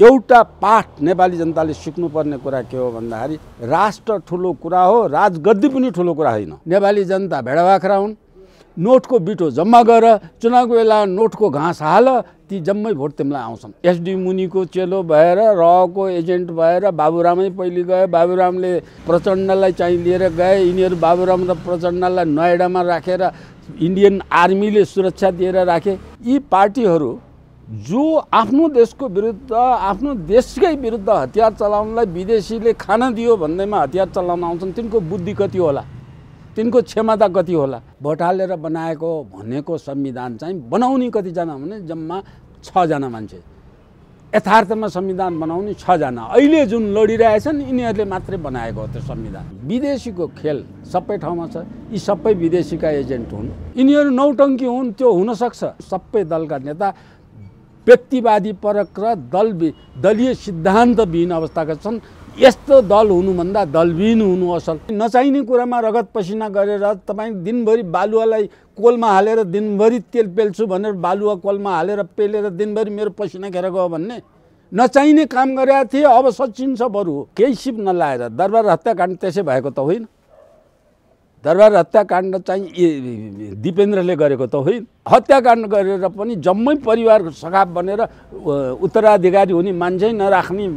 एउटा पाठ नेपाली जनताले सिक्नुपर्ने कुरा के हो भन्दाखेरि राष्ट्र ठुलो कुरा हो, राजगद्दी पनि ठुलो कुरा होइन। नेपाली जनता भेडाबाख्रा हुन्। नोटको बिटो जम्मा गर, चुनावको बेला नोटको घाँस हाल, ती जम्मै भोट तिमीलाई आउँछन्। एसडी मुनिको चेलो भएर, रको एजेन्ट भएर बाबुरामै पहिले गए, बाबुरामले प्रचण्डलाई चाहिँ लिएर गए। यिनीहरू बाबुराम र प्रचण्डलाई नोएडामा राखेर इन्डियन आर्मीले सुरक्षा दिएर राखे। यी पार्टीहरू जो आफ्नो देशको विरुद्ध, आफ्नो देशकै विरुद्ध हतियार चलाउनलाई विदेशीले खान दियो भन्दैमा हतियार चलाउन आउँछन्, तिनको बुद्धि कति होला, तिनको क्षमता कति होला? भोट हालेर बनाएको भनेको संविधान चाहिँ बनाउने कतिजना भने जम्मा 6 जना मान्छे। यथार्थमा संविधान बनाउने 6 जना। अहिले जुन लडिरहेछन् यिनीहरूले मात्रै बनाएको हो त्यो संविधान। विदेशीको खेल सबै ठाउँमा छ। यी सबै विदेशीका एजेन्ट हुन्। यिनीहरू नौटङ्की हुन्, त्यो हुनसक्छ। सबै दलका नेता व्यक्तिवादी परक र दलीय सिद्धान्तविहीन अवस्थाका छन्। यस्तो दल हुनुभन्दा दलविहीन हुनु असल। नचाहिने कुरामा रगत पसिना गरेर तपाईँ दिनभरि बालुवालाई कोलमा हालेर दिनभरि तेल पेल्छु भनेर बालुवा कोलमा हालेर पेलेर दिनभरि मेरो पसिना खेर गयो भन्ने नचाहिने काम गरेका थिए। अब सचिन्छ बरु केही सिप नलाएर। दरबार हत्याकाण्ड त्यसै भएको त होइन। दरबार हत्याकाण्ड चाहिँ दिपेन्द्रले गरेको त होइन। हत्याकाण्ड गरेर पनि जम्मै परिवार सखाप बनेर उत्तराधिकारी हुने मान्छे नराख्ने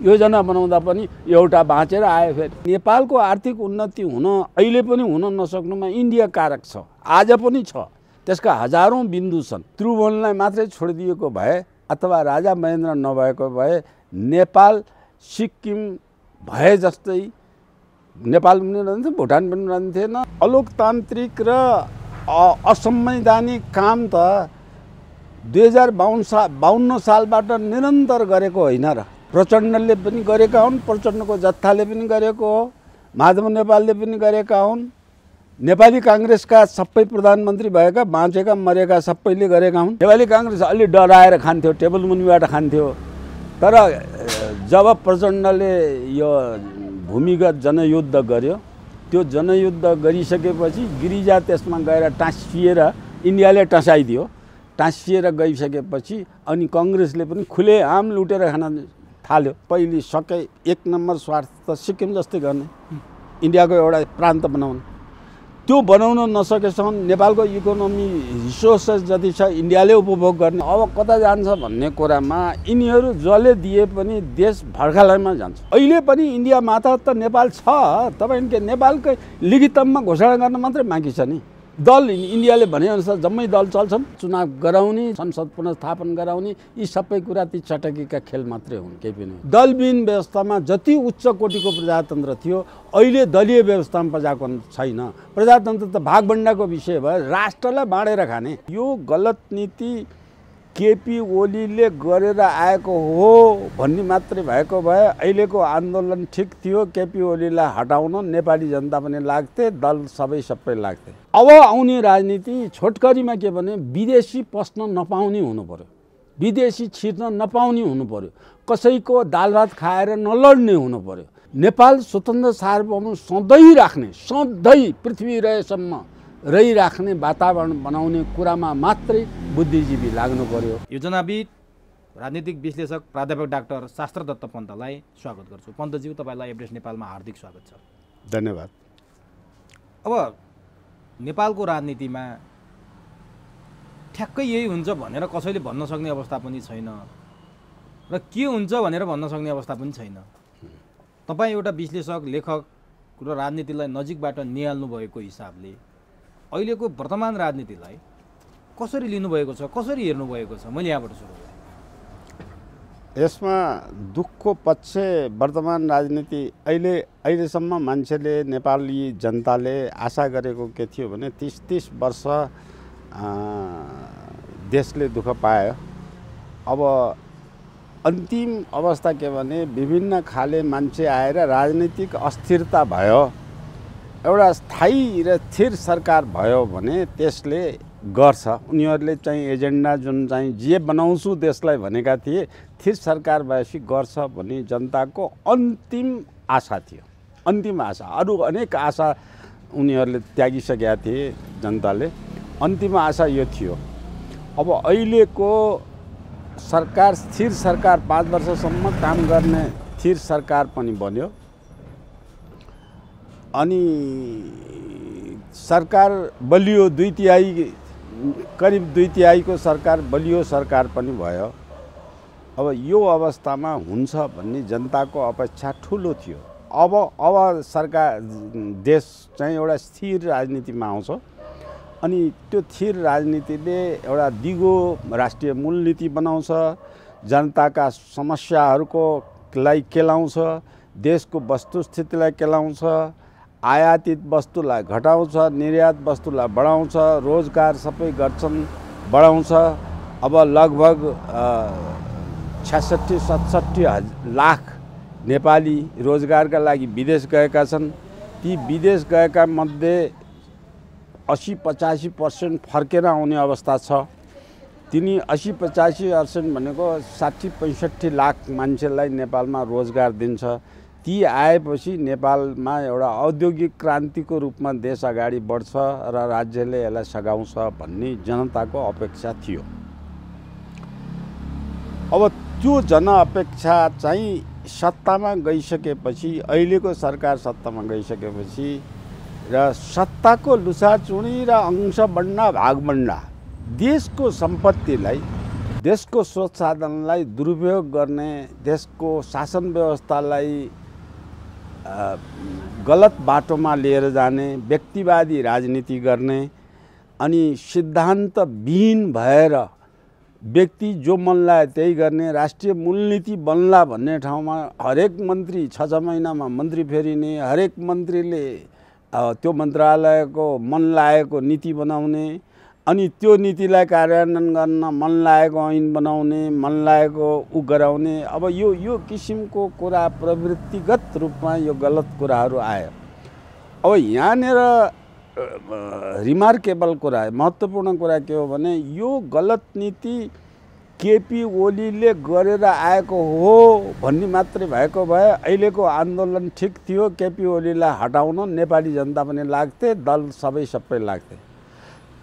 योजना बनाउँदा पनि एउटा बाँचेर आयो। फेरि नेपालको आर्थिक उन्नति हुन अहिले पनि हुन नसक्नुमा इन्डिया कारक छ, आज पनि छ। त्यसका हजारौँ बिन्दु छन्। त्रिभुवनलाई मात्रै छोडिदिएको भए अथवा राजा महेन्द्र नभएको भए नेपाल सिक्किम भए जस्तै नेपाल पनि रहन्थ्यो, भुटान पनि रहन्थेन। अलोकतान्त्रिक र असंवैधानिक काम त 2052 सालबाट निरन्तर गरेको होइन र? प्रचण्डले पनि गरेका हुन्, प्रचण्डको जत्थाले पनि गरेको हो, माधव नेपालले पनि गरेका हुन्। नेपाली काङ्ग्रेसका सबै प्रधानमन्त्री भएका, बाँचेका मरेका सबैले गरेका हुन्। नेपाली काङ्ग्रेस अलि डराएर खान्थ्यो, टेबल मुनिबाट खान्थ्यो। तर जब प्रचण्डले यो भूमिगत जनयुद्ध गर्यो, त्यो जनयुद्ध गरिसकेपछि गिरिजा त्यसमा गएर टाँसिएर इन्डियाले टसाइदियो। टाँसिएर गइसकेपछि अनि कङ्ग्रेसले पनि खुलेआम लुटेर खान थाल्यो। पहिले सके 1 नम्बर स्वार्थ त सिक्किम जस्तै गर्ने, इन्डियाको एउटा प्रान्त बनाउने। त्यो बनाउन नसकेसम्म नेपालको इकोनोमी रिसोर्सेस जति छ इन्डियाले उपभोग गर्ने। अब कता जान्छ भन्ने कुरामा यिनीहरू जसले दिए पनि देश भर्खालयमा जान्छ। अहिले पनि इन्डिया माता त नेपाल छ। तपाईँको नेपालकै लिखितमा घोषणा गर्न मात्रै बाँकी छ नि। दल इन्डियाले भनेअनुसार जम्मै दल चल्छन्। चुनाव गराउने, संसद पुनर्स्थापन गराउने, यी सबै कुरा ती चटकीका खेल मात्रै हुन्, केही पनि। दलविहीन व्यवस्थामा जति उच्च कोटिको प्रजातन्त्र थियो अहिले दलीय व्यवस्थामा प्रजाको छैन। प्रजातन्त्र त भागभण्डाको विषय भयो, राष्ट्रलाई बाँडेर खाने। यो गलत नीति केपी ओलीले गरेर आएको हो भन्ने मात्रै भएको भए अहिलेको आन्दोलन ठिक थियो। केपी ओलीलाई हटाउन नेपाली जनता पनि लाग्थे, दल सबै लाग्थे। अब आउने राजनीति छोटकरीमा के भने विदेशी पस्न नपाउने हुनु पर्यो, विदेशी छिर्न नपाउने हुनु पर्यो, कसैको दाल भात खाएर नलड्ने हुनु पर्यो। नेपाल स्वतन्त्र सार्वभौम सधैँ राख्ने, सधैँ पृथ्वी रहेसम्म रहिराख्ने वातावरण बनाउने कुरामा मात्रै बुद्धिजीवी लाग्नु पर्यो। योजनाविद, राजनीतिक विश्लेषक प्राध्यापक डाक्टर शास्त्रदत्त पन्तलाई स्वागत गर्छु। पन्तज्यू, तपाईँलाई एभरेस्ट नेपालमा हार्दिक स्वागत छ। धन्यवाद। अब नेपालको राजनीतिमा ठ्याक्कै यही हुन्छ भनेर कसैले भन्न सक्ने अवस्था पनि छैन र के हुन्छ भनेर भन्न सक्ने अवस्था पनि छैन। तपाईँ एउटा विश्लेषक, लेखक र राजनीतिलाई नजिकबाट निहाल्नु भएको हिसाबले अहिलेको वर्तमान राजनीतिलाई कसरी लिनुभएको छ, कसरी हेर्नुभएको छ? मैले यहाँबाट सुरु गरेँ। यसमा दुःखको पक्ष वर्तमान राजनीति अहिलेसम्म मान्छेले, नेपाली जनताले आशा गरेको के थियो भने 30 वर्ष देशले दुःख पायो। अब अन्तिम अवस्था के भने विभिन्न खाले मान्छे आएर राजनीतिक अस्थिरता भयो, एउटा स्थायी र स्थिर सरकार भयो भने त्यसले गर्छ। उनीहरूले चाहिँ एजेन्डा जुन चाहिँ जे बनाउँछु देशलाई भनेका थिए, स्थिर सरकार भएपछि गर्छ भन्ने जनताको अन्तिम आशा थियो। अन्तिम आशा, अरू अनेक आशा उनीहरूले त्यागिसकेका थिए जनताले। अन्तिम आशा यो थियो। अब अहिलेको सरकार स्थिर सरकार 5 वर्षसम्म काम गर्ने स्थिर सरकार पनि बन्यो। अनि सरकार बलियो, 2/3 करिब 2/3 सरकार बलियो सरकार पनि भयो। अब यो अवस्थामा हुन्छ भन्ने जनताको अपेक्षा ठुलो थियो। अब सरकार देश चाहिँ एउटा स्थिर राजनीतिमा आउँछ अनि त्यो स्थिर राजनीतिले एउटा दिगो राष्ट्रिय मूलनीति बनाउँछ, जनताका समस्याहरूको लाई केलाउँछ, देशको वस्तुस्थितिलाई केलाउँछ, आयातित वस्तुलाई घटाउँछ, निर्यात वस्तुलाई बढाउँछ, रोजगार सबै गर्छन् बढाउँछ। अब लगभग 66-67 लाख नेपाली रोजगारका लागि विदेश गएका छन्। ती विदेश गएका मध्ये 80-85% फर्केर आउने अवस्था छ। तिनी 80-85% भनेको 60-65 लाख मान्छेलाई नेपालमा रोजगार दिन्छ। ती आएपछि नेपालमा एउटा औद्योगिक क्रान्तिको रूपमा देश अगाडि बढ्छ र राज्यले यसलाई सघाउँछ भन्ने जनताको अपेक्षा थियो। अब त्यो जनअपेक्षा चाहिँ सत्तामा गइसकेपछि, अहिलेको सरकार सत्तामा गइसकेपछि र सत्ताको लुसाचुडी र अंश बढ्ना भाग बढ्ना, देशको सम्पत्तिलाई, देशको स्रोत साधनलाई दुरुपयोग गर्ने, देशको शासन व्यवस्थालाई गलत बाटोमा लिएर जाने, व्यक्तिवादी राजनीति गर्ने अनि सिद्धान्तविहीन भएर व्यक्ति जो मन लाग्यो त्यही गर्ने, राष्ट्रिय मूलनीति बन्ला भन्ने ठाउँमा हरेक मन्त्री 6 महिनामा मन्त्री फेरिने, हरेक मन्त्रीले त्यो मन्त्रालयको मन लागेको नीति बनाउने अनि त्यो नीतिलाई कार्यान्वयन गर्न मन लागेको ऐन बनाउने, मन लागेको गराउने। अब यो किसिमको कुरा प्रवृत्तिगत रूपमा यो गलत कुराहरू आयो। अब यहाँनिर रिमार्केबल कुरा, महत्त्वपूर्ण कुरा के हो भने यो गलत नीति केपी ओलीले गरेर आएको हो भन्ने मात्रै भएको भए अहिलेको आन्दोलन ठिक थियो। केपी ओलीलाई हटाउन नेपाली जनता पनि लाग्थे, दल सबै लाग्थे।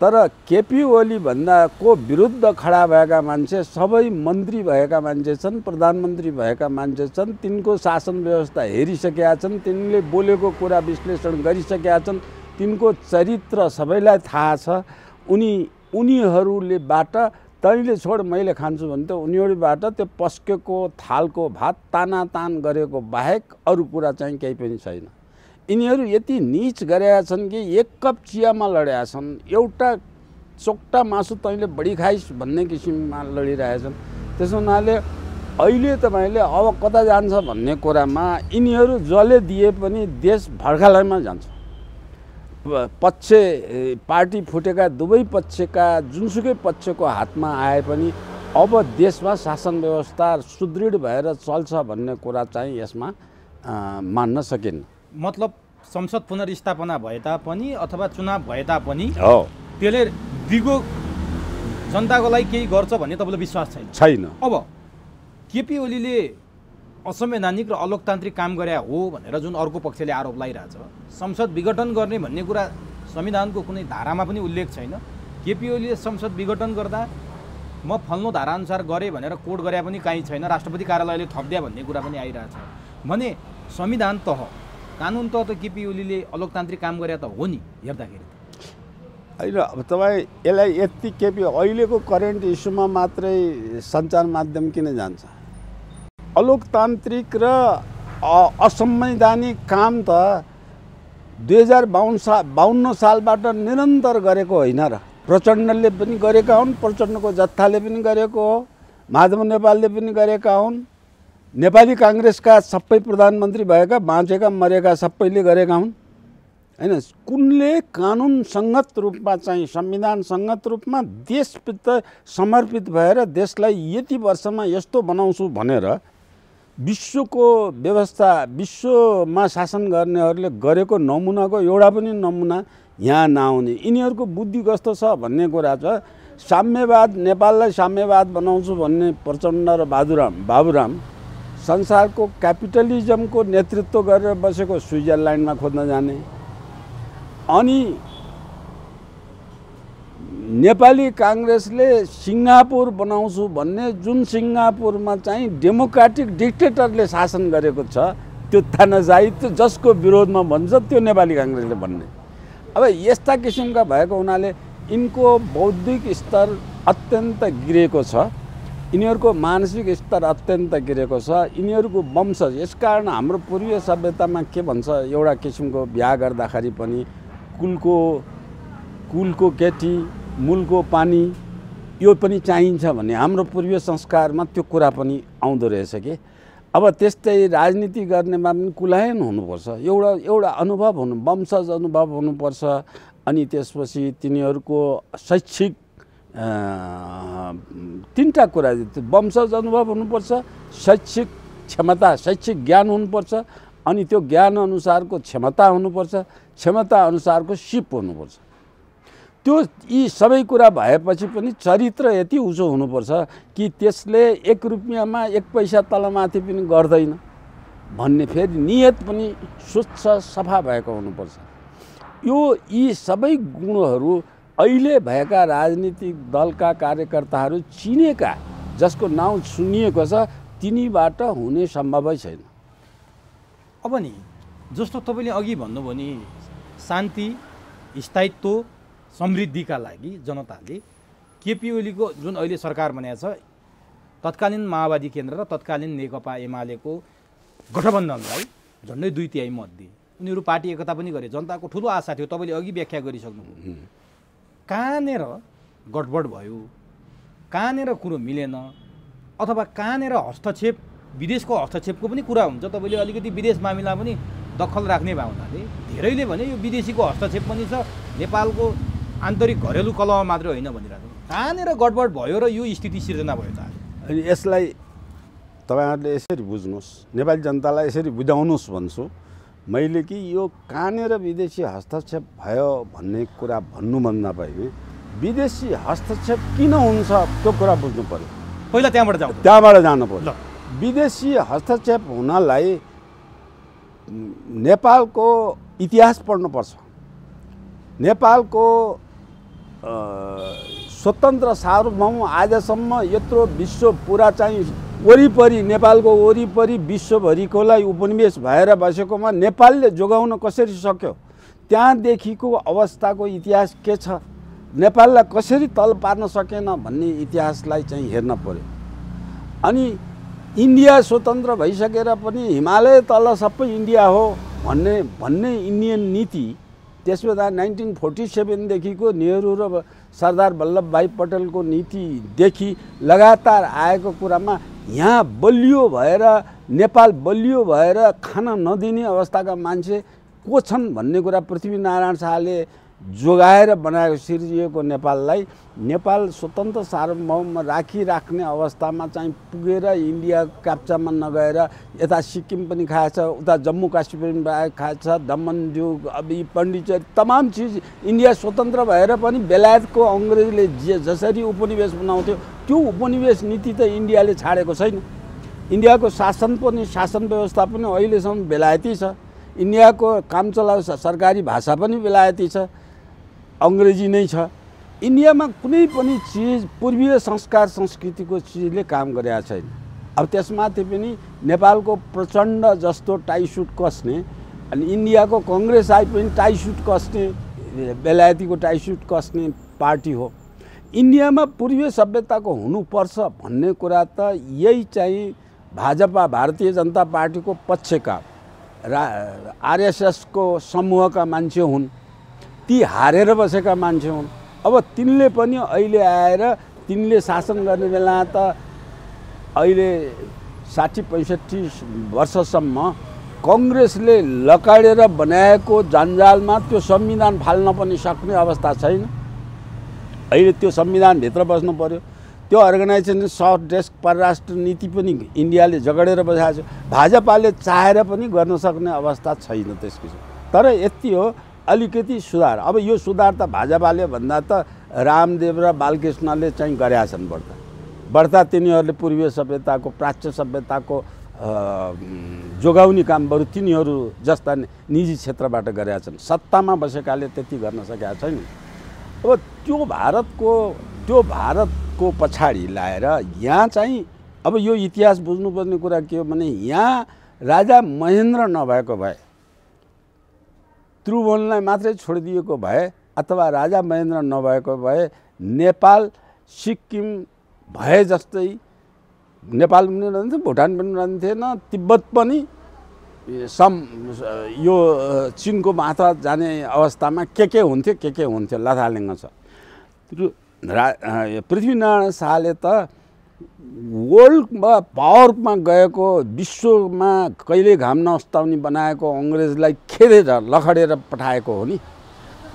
तर केपी ओली भन्दाको विरुद्ध खडा भएका मान्छे सबै मन्त्री भएका मान्छे छन्, प्रधानमन्त्री भएका मान्छे छन्, तिनको शासन व्यवस्था हेरिसकेका छन्, तिनले बोलेको कुरा विश्लेषण गरिसकेका छन्, तिनको चरित्र सबैलाई थाहा छ। उनीहरूले बाट तैँले छोड मैले खान्छु भने त उनीहरूबाट त्यो पस्केको थालको भात तानातान गरेको बाहेक अरू कुरा चाहिँ केही पनि छैन। यिनीहरू यति नीच गरेका छन् कि एक कप चियामा लडेका छन्, एउटा चोक्टा मासु तैँले बढी खाइस् भन्ने किसिममा लडिरहेछन्। त्यसो हुनाले अहिले तपाईँले अब कता जान्छ भन्ने कुरामा यिनीहरू जसले दिए पनि देश भर्खालैमा जान्छ। पक्ष पार्टी फुटेका दुवै पक्षका जुनसुकै पक्षको हातमा आए पनि अब देशमा शासन व्यवस्था सुदृढ भएर चल्छ भन्ने कुरा चाहिँ यसमा मान्न सकिन्न। मतलब संसद पुनर्स्थापना भए तापनि अथवा चुनाव भए तापनि त्यसले दिगो जनताको लागि केही गर्छ भन्ने तपाईँलाई विश्वास छैन? अब केपी ओलीले असंवैधानिक र अलोकतान्त्रिक काम गरे हो भनेर जुन अर्को पक्षले आरोप लगाइरहेछ, संसद विघटन गर्ने भन्ने कुरा संविधानको कुनै धारामा पनि उल्लेख छैन। केपी ओलीले संसद विघटन गर्दा म फल्नु धाराअनुसार गरेँ भनेर कोड गरे पनि कहीँ छैन, राष्ट्रपति कार्यालयले थपिदिया भन्ने कुरा पनि आइरहेछ भने संविधान तह कानुन तह त केपी ओलीले अलोकतान्त्रिक काम गरे त हो नि हेर्दाखेरि। होइन, अब तपाईँ यसलाई यति केपी अहिलेको करेन्ट इस्युमा मात्रै सञ्चार माध्यम किन जान्छ? अलोकतान्त्रिक र असंवैधानिक काम त 2052 सालबाट निरन्तर गरेको होइन र? प्रचण्डले पनि गरेका हुन्, प्रचण्डको जत्थाले पनि गरेको हो, माधव नेपालले पनि गरेका हुन्, नेपाली काङ्ग्रेसका सबै प्रधानमन्त्री भएका बाँचेका मरेका सबैले गरेका हुन्। हैन, कुनले कानुन सङ्गत रूपमा चाहिँ संविधान सङ्गत रूपमा देशप्रति समर्पित भएर देशलाई यति वर्षमा यस्तो बनाउँछु भनेर विश्वको व्यवस्था, विश्वमा शासन गर्नेहरूले गरेको नमुनाको एउटा पनि नमुना यहाँ नआउने। यिनीहरूको बुद्धि कस्तो छ भन्ने कुरा छ। साम्यवाद, नेपाललाई साम्यवाद बनाउँछु भन्ने प्रचण्ड र बाबुराम संसारको क्यापिटलिजमको नेतृत्व गरेर बसेको स्विजरल्यान्डमा खोज्न जाने, अनि नेपाली काङ्ग्रेसले सिङ्गापुर बनाउँछु भन्ने जुन सिङ्गापुरमा चाहिँ डेमोक्रेटिक डिक्टेटरले शासन गरेको छ त्यो तानाशाही त्यो जसको विरोधमा भन्छ त्यो नेपाली काङ्ग्रेसले भन्ने। अब यस्ता किसिमका भएको हुनाले यिनको बौद्धिक स्तर अत्यन्त गिरेको छ, यिनीहरूको मानसिक स्तर अत्यन्त गिरेको छ, यिनीहरूको वंशज। यसकारण हाम्रो पूर्वीय सभ्यतामा के भन्छ, एउटा किसिमको बिहा गर्दाखेरि पनि कुलको केटी मूलको पानी यो पनि चाहिन्छ भन्ने हाम्रो पूर्वीय संस्कारमा त्यो कुरा पनि आउँदो रहेछ कि। अब त्यस्तै राजनीति गर्नेमा पनि कुलायन हुनुपर्छ, एउटा अनुभव हुनु, वंशज अनुभव हुनुपर्छ। अनि त्यसपछि तिनीहरूको शैक्षिक तीनटा कुरा, वंशज अनुभव हुनुपर्छ, शैक्षिक क्षमता शैक्षिक ज्ञान हुनुपर्छ, अनि त्यो ज्ञान अनुसारको क्षमता हुनुपर्छ, क्षमता अनुसारको सिप हुनुपर्छ। त्यो यी सबै कुरा भएपछि पनि चरित्र यति उच्च हुनुपर्छ कि त्यसले 1 रुपियाँमा 1 पैसा तलमाथि पनि गर्दैन भन्ने, फेरि नियत पनि स्वच्छ सफा भएको हुनुपर्छ। यी सबै गुणहरू अहिले भएका राजनीतिक दलका कार्यकर्ताहरू चिनेका, जसको नाउँ सुनिएको छ, तिनीबाट हुने सम्भवै छैन। अब नि जस्तो तपाईँले अघि भन्नुभयो नि, शान्ति स्थायित्व समृद्धिका लागि जनताले केपी ओलीको जुन अहिले सरकार बनाएको छ, तत्कालीन माओवादी केन्द्र र तत्कालीन नेकपा एमालेको गठबन्धनलाई झन्डै 2/3 मत दिए। उनीहरू पार्टी एकता पनि गरे, जनताको ठुलो आशा थियो। तपाईँले अघि व्याख्या गरिसक्नुभयो। कहाँनिर गडबड भयो, कहाँनिर कुरो मिलेन, अथवा कहाँनिर हस्तक्षेप, विदेशको हस्तक्षेपको पनि कुरा हुन्छ। तपाईँले अलिकति विदेश मामिला पनि दखल राख्ने भए हुनाले धेरैले भने यो विदेशीको हस्तक्षेप पनि छ, नेपालको आन्तरिक घरेलु कलह मात्रै होइन भनिरहेको। कहाँनिर गडबड भयो र यो स्थिति सिर्जना भयो त? अनि यसलाई तपाईँहरूले यसरी बुझ्नुहोस्, नेपाली जनतालाई यसरी बुझाउनुहोस् भन्छु मैले कि यो कहाँनिर विदेशी हस्तक्षेप भयो भन्ने कुरा भन्नुभन्दा पहिले विदेशी हस्तक्षेप किन हुन्छ त्यो कुरा बुझ्नु पर्यो। पहिला त्यहाँबाट जानु पर्यो। विदेशी हस्तक्षेप हुनलाई नेपालको इतिहास पढ्नुपर्छ। नेपालको स्वतन्त्र सार्वभौम आजसम्म यत्रो विश्व पुरा चाहिँ वरिपरि, नेपालको वरिपरि विश्वभरिकोलाई उपनिवेश भएर बसेकोमा नेपालले जोगाउन कसरी सक्यो, त्यहाँदेखिको अवस्थाको इतिहास के छ, नेपाललाई कसरी तल पार्न सकेन भन्ने इतिहासलाई चाहिँ हेर्न पर्यो। अनि इन्डिया स्वतन्त्र भइसकेर पनि हिमालय तल सबै इन्डिया हो भन्ने इन्डियन नीति त्यसबेला 1947 देखिको नेहरू र सरदार वल्लभभाई पटेलको नीतिदेखि लगातार आएको कुरामा यहाँ बलियो भएर, नेपाल बलियो भएर खान नदिने अवस्थाका मान्छे को छन् भन्ने कुरा पृथ्वीनारायण शाहले जोगाएर बनाएको सिर्जिएको नेपाललाई नेपाल स्वतन्त्र सार्वभौम राख्ने अवस्थामा चाहिँ पुगेर इन्डिया क्याप्चामा नगएर यता सिक्किम पनि खाएछ, उता जम्मू काश्मीर पनि खाएछ, दमन दिउ अबि पण्डिचेरी तमाम चिज इन्डिया स्वतन्त्र भएर पनि बेलायतको अङ्ग्रेजले जसरी उपनिवेश बनाउँथ्यो त्यो उपनिवेश नीति त इन्डियाले छाडेको छैन। इन्डियाको शासन व्यवस्था पनि अहिलेसम्म बेलायती छ। इन्डियाको काम चलाउ सरकारी भाषा पनि बेलायती छ, अङ्ग्रेजी नै छ। इन्डियामा कुनै पनि चिज पूर्वीय संस्कार संस्कृतिको चिजले काम गरेका छैन। अब त्यसमाथि पनि नेपालको प्रचण्ड जस्तो टाइसुट कस्ने, अनि इन्डियाको कङ्ग्रेस आइ पनि टाइसुट कस्ने, बेलायतीको टाइसुट कस्ने पार्टी हो। इन्डियामा पूर्वीय सभ्यताको हुनुपर्छ भन्ने कुरा त यही चाहिँ भाजपा भारतीय जनता पार्टीको पक्षका आरएसएसको समूहका मान्छे हुन्, ती हारेर बसेका मान्छे हुन्। अब तिनले पनि अहिले आएर तिनले शासन गर्ने बेला त अहिले 60-65 वर्षसम्म कङ्ग्रेसले लकाडेर बनाएको जन्जालमा त्यो संविधान फाल्न पनि सक्ने अवस्था छैन। अहिले त्यो संविधानभित्र बस्नु पर्यो। त्यो अर्गनाइजेसन सफ्ट डेस्क परराष्ट्र नीति पनि इन्डियाले जगडेर बसाएको छ। भाजपाले चाहेर पनि गर्न सक्ने अवस्था छैन त्यस किसिम। तर यति हो अलिकति सुधार। अब यो सुधार त भाजपाले भन्दा त रामदेव र बालकृष्णले चाहिँ गरेका छन्। बढ्ता तिनीहरूले पूर्वीय सभ्यताको प्राच्य सभ्यताको जोगाउने काम बरु तिनीहरू जस्ता निजी क्षेत्रबाट गरेका छन्। सत्तामा बसेकाले त्यति गर्न सकेका छैन। अब त्यो भारतको पछाडि लाएर यहाँ चाहिँ अब यो इतिहास बुझ्नुपर्ने कुरा के हो भने यहाँ राजा महेन्द्र नभएको भए, त्रिभुवनलाई मात्रै छोडिदिएको भए अथवा राजा महेन्द्र नभएको भए नेपाल सिक्किम भए जस्तै नेपाल पनि रहन्थ्यो, भुटान पनि रहन्थेन, तिब्बत पनि यो चिनको माथा जाने अवस्थामा के हुन्थ्यो लथालिङ्ग छ। पृथ्वीनारायण शाहले त वर्ल्डमा पावरमा गएको, विश्वमा कहिले घाम नअस्ताउने बनाएको अङ्ग्रेजलाई खेदेर लखडेर पठाएको हो नि।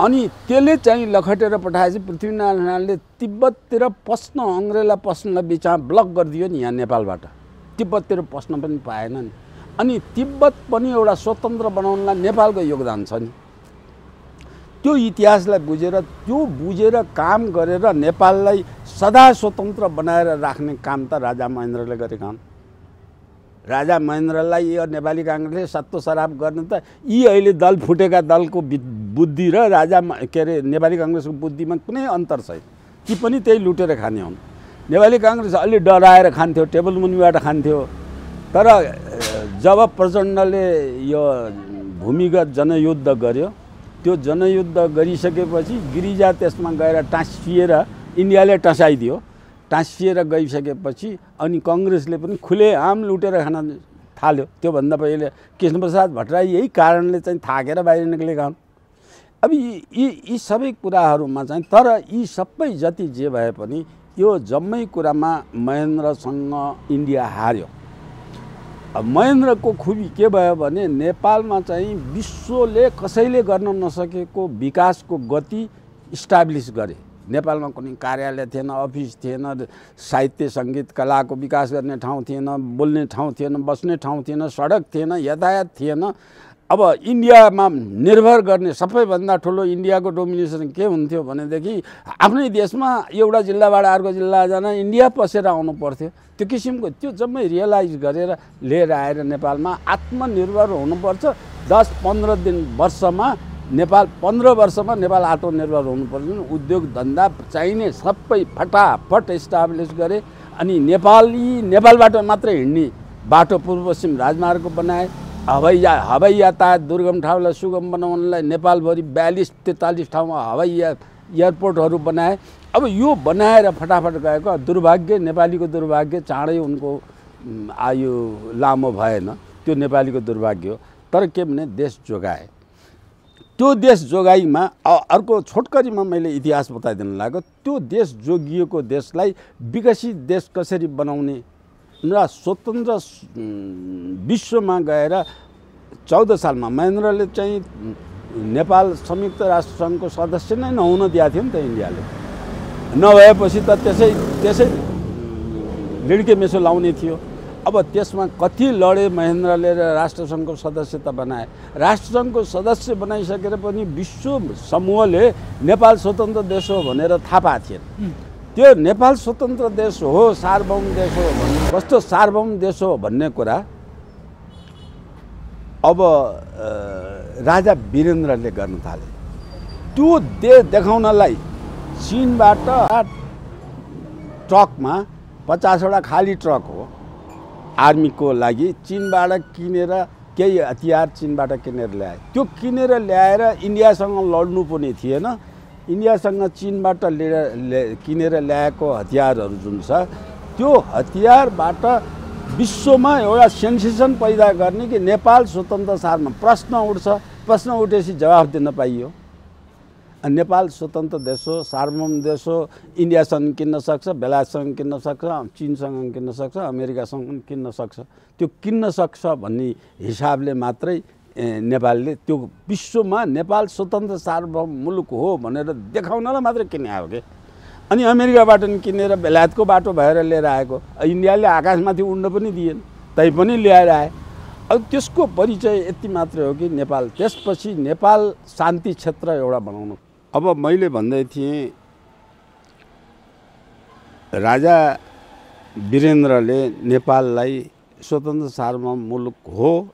अनि त्यसले चाहिँ लखटेर पठाएपछि पृथ्वीनारायण शाहले तिब्बततिर पस्न, अङ्ग्रेजलाई पस्नलाई बिचमा ब्लक गरिदियो नि यहाँ नेपालबाट, तिब्बततिर पस्न पनि पाएन नि। अनि तिब्बत पनि एउटा स्वतन्त्र बनाउनलाई नेपालको योगदान छ नि। त्यो इतिहासलाई बुझेर काम गरेर नेपाललाई सदा स्वतन्त्र बनाएर राख्ने काम त राजा महेन्द्रले गरेका हुन्। राजा महेन्द्रलाई यो नेपाली काङ्ग्रेसले सत्तो सराप गर्ने त यी अहिले दल फुटेका दलको बुद्धि र नेपाली काङ्ग्रेसको बुद्धिमा कुनै अन्तर छैन। ती पनि त्यही लुटेर खाने हुन्। नेपाली काङ्ग्रेस अलि डराएर खान्थ्यो, टेबल मुनिबाट खान्थ्यो। तर जब प्रचण्डले यो भूमिगत जनयुद्ध गर्यो, त्यो जनयुद्ध गरिसकेपछि गिरिजा त्यसमा गएर टाँसिएर इन्डियाले टसाइदियो। टाँसिएर गइसकेपछि अनि कङ्ग्रेसले पनि खुलेआम लुटेर खान थाल्यो। त्योभन्दा पहिले कृष्णप्रसाद भट्टराई यही कारणले चाहिँ थाकेर बाहिर निक्लेका हुन्। अब यी सबै कुराहरूमा चाहिँ, तर यी सबै जति जे भए पनि यो जम्मै कुरामा महेन्द्रसँग इन्डिया हार्यो। अब महेन्द्रको खुबी के भयो भने नेपालमा चाहिँ विश्वले कसैले गर्न नसकेको विकासको गति इस्टाब्लिस गरे। नेपालमा कुनै कार्यालय थिएन, अफिस थिएन, साहित्य सङ्गीत कलाको विकास गर्ने ठाउँ थिएन, बोल्ने ठाउँ थिएन, बस्ने ठाउँ थिएन, सडक थिएन, यातायात थिएन। अब इन्डियामा निर्भर गर्ने सबैभन्दा ठुलो इन्डियाको डोमिनेसन के हुन्थ्यो भनेदेखि आफ्नै देशमा एउटा जिल्लाबाट अर्को जिल्ला जान इन्डिया पसेर आउनु पर्थ्यो। त्यो किसिमको त्यो जम्मै रियलाइज गरेर लिएर आएर नेपालमा आत्मनिर्भर हुनुपर्छ। 10-15 वर्षमा नेपाल 15 वर्षमा नेपाल आत्मनिर्भर हुनुपर्छ। उद्योग धन्दा चाहिने सबै फटाफट इस्टाब्लिस गरे। अनि नेपालबाट मात्रै हिँड्ने बाटो पूर्व पश्चिम राजमार्ग बनाए। हवाई यातायात दुर्गम ठाउँलाई सुगम बनाउनलाई नेपालभरि 42-43 ठाउँमा हवाई एयरपोर्टहरू बनाए। अब यो बनाएर फटाफट गएको दुर्भाग्य, नेपालीको दुर्भाग्य चाँडै उनको आयु लामो भएन। त्यो नेपालीको दुर्भाग्य हो। तर के भने देश जोगाए। त्यो देश जोगाइमा अर्को छोटकरीमा मैले इतिहास बताइदिन लागेको, त्यो देश जोगिएको देशलाई विकसित देश कसरी बनाउने र स्वतन्त्र विश्वमा गएर 14 सालमा महेन्द्रले चाहिँ नेपाल संयुक्त राष्ट्र सङ्घको सदस्य नै नहुन दिएको थियो नि त इन्डियाले। नभएपछि त त्यसै लिड्के मेसो लाउने थियो। अब त्यसमा कति लडे महेन्द्रले र राष्ट्रसङ्घको सदस्यता बनाए। राष्ट्रसङ्घको सदस्य बनाइसकेर पनि विश्व समूहले नेपाल स्वतन्त्र देश हो भनेर थाहा पाएको थिएन। त्यो नेपाल स्वतन्त्र देश हो, सार्वभौम देश हो भन्ने, कस्तो सार्वभौम देश हो भन्ने कुरा अब राजा वीरेन्द्रले गर्न थाले। त्यो देखाउनलाई चीनबाट ट्रकमा 50वटा खाली ट्रक हो आर्मीको लागि, चीनबाट किनेर केही हतियार चीनबाट किनेर ल्याए। त्यो किनेर ल्याएर इन्डियासँग लड्नु पनि थिएन। इन्डियासँग चीनबाट किनेर ल्याएको हतियारहरू जुन छ, त्यो हतियारबाट विश्वमा एउटा सेन्सेसन पैदा गर्ने कि नेपाल स्वतन्त्र सारमा प्रश्न उठ्छ। प्रश्न उठेपछि जवाफ दिन पाइयो। नेपाल स्वतन्त्र देश हो, सार्वभौम देश हो, इन्डियासँग किन्न सक्छ, बेलायतसँग किन्न सक्छ, चीनसँग किन्न सक्छ, अमेरिकासँग पनि किन्न सक्छ। त्यो किन्न सक्छ भन्ने हिसाबले मात्रै नेपालले त्यो विश्वमा नेपाल स्वतन्त्र सार्वभौम मुलुक हो भनेर देखाउनलाई मात्रै किने आयो के। अनि अमेरिकाबाट पनि किनेर बेलायतको बाटो भएर लिएर आएको। इन्डियाले आकाशमाथि उड्न पनि दिएन, तैपनि ल्याएर आए। अब त्यसको परिचय यति मात्रै हो कि नेपाल, त्यसपछि नेपाल शान्ति क्षेत्र एउटा बनाउनु। अब मैले भन्दै थिएँ राजा वीरेन्द्रले नेपाललाई स्वतन्त्र सार्वभौम मुलुक हो,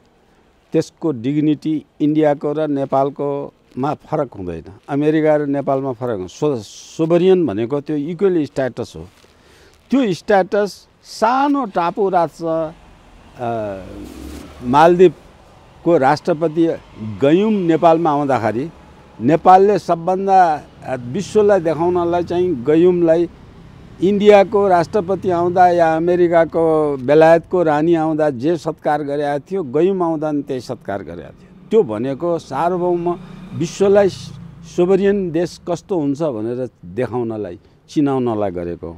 त्यसको डिग्निटी इन्डियाको र नेपालको नेपालमा फरक हुँदैन, अमेरिका र नेपालमा फरक हुन्छ। सोभरियन भनेको त्यो इक्वल स्ट्याटस हो। त्यो स्ट्याटस सानो टापु राज्य मालदिवको राष्ट्रपति गयुम नेपालमा आउँदाखेरि नेपालले सबभन्दा विश्वलाई देखाउनलाई चाहिँ गयुमलाई इन्डियाको राष्ट्रपति आउँदा या अमेरिकाको बेलायतको रानी आउँदा जे सत्कार गरेको थियो, गयुम आउँदा नि त्यही सत्कार गरेको थियो। त्यो भनेको सार्वभौम विश्वलाई सोभरियन देश कस्तो हुन्छ भनेर देखाउनलाई, चिनाउनलाई गरेको।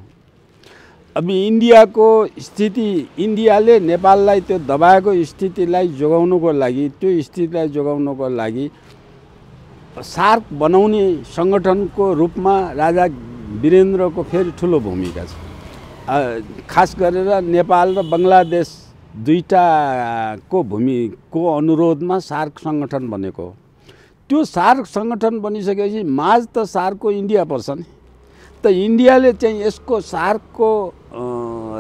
अब इन्डियाको स्थिति, इन्डियाले नेपाललाई त्यो दबाएको स्थितिलाई जोगाउनको लागि, त्यो स्थितिलाई जोगाउनको लागि सार्क बनाउने सङ्गठनको रूपमा राजा वीरेन्द्रको फेरि ठुलो भूमिका छ। खास गरेर नेपाल र बङ्गलादेश दुईटाको अनुरोधमा सार्क सङ्गठन बनेको हो। त्यो सार्क सङ्गठन बनिसकेपछि माझ त सार्कको इन्डिया पर्छ नि, त इन्डियाले चाहिँ यसको सार्कको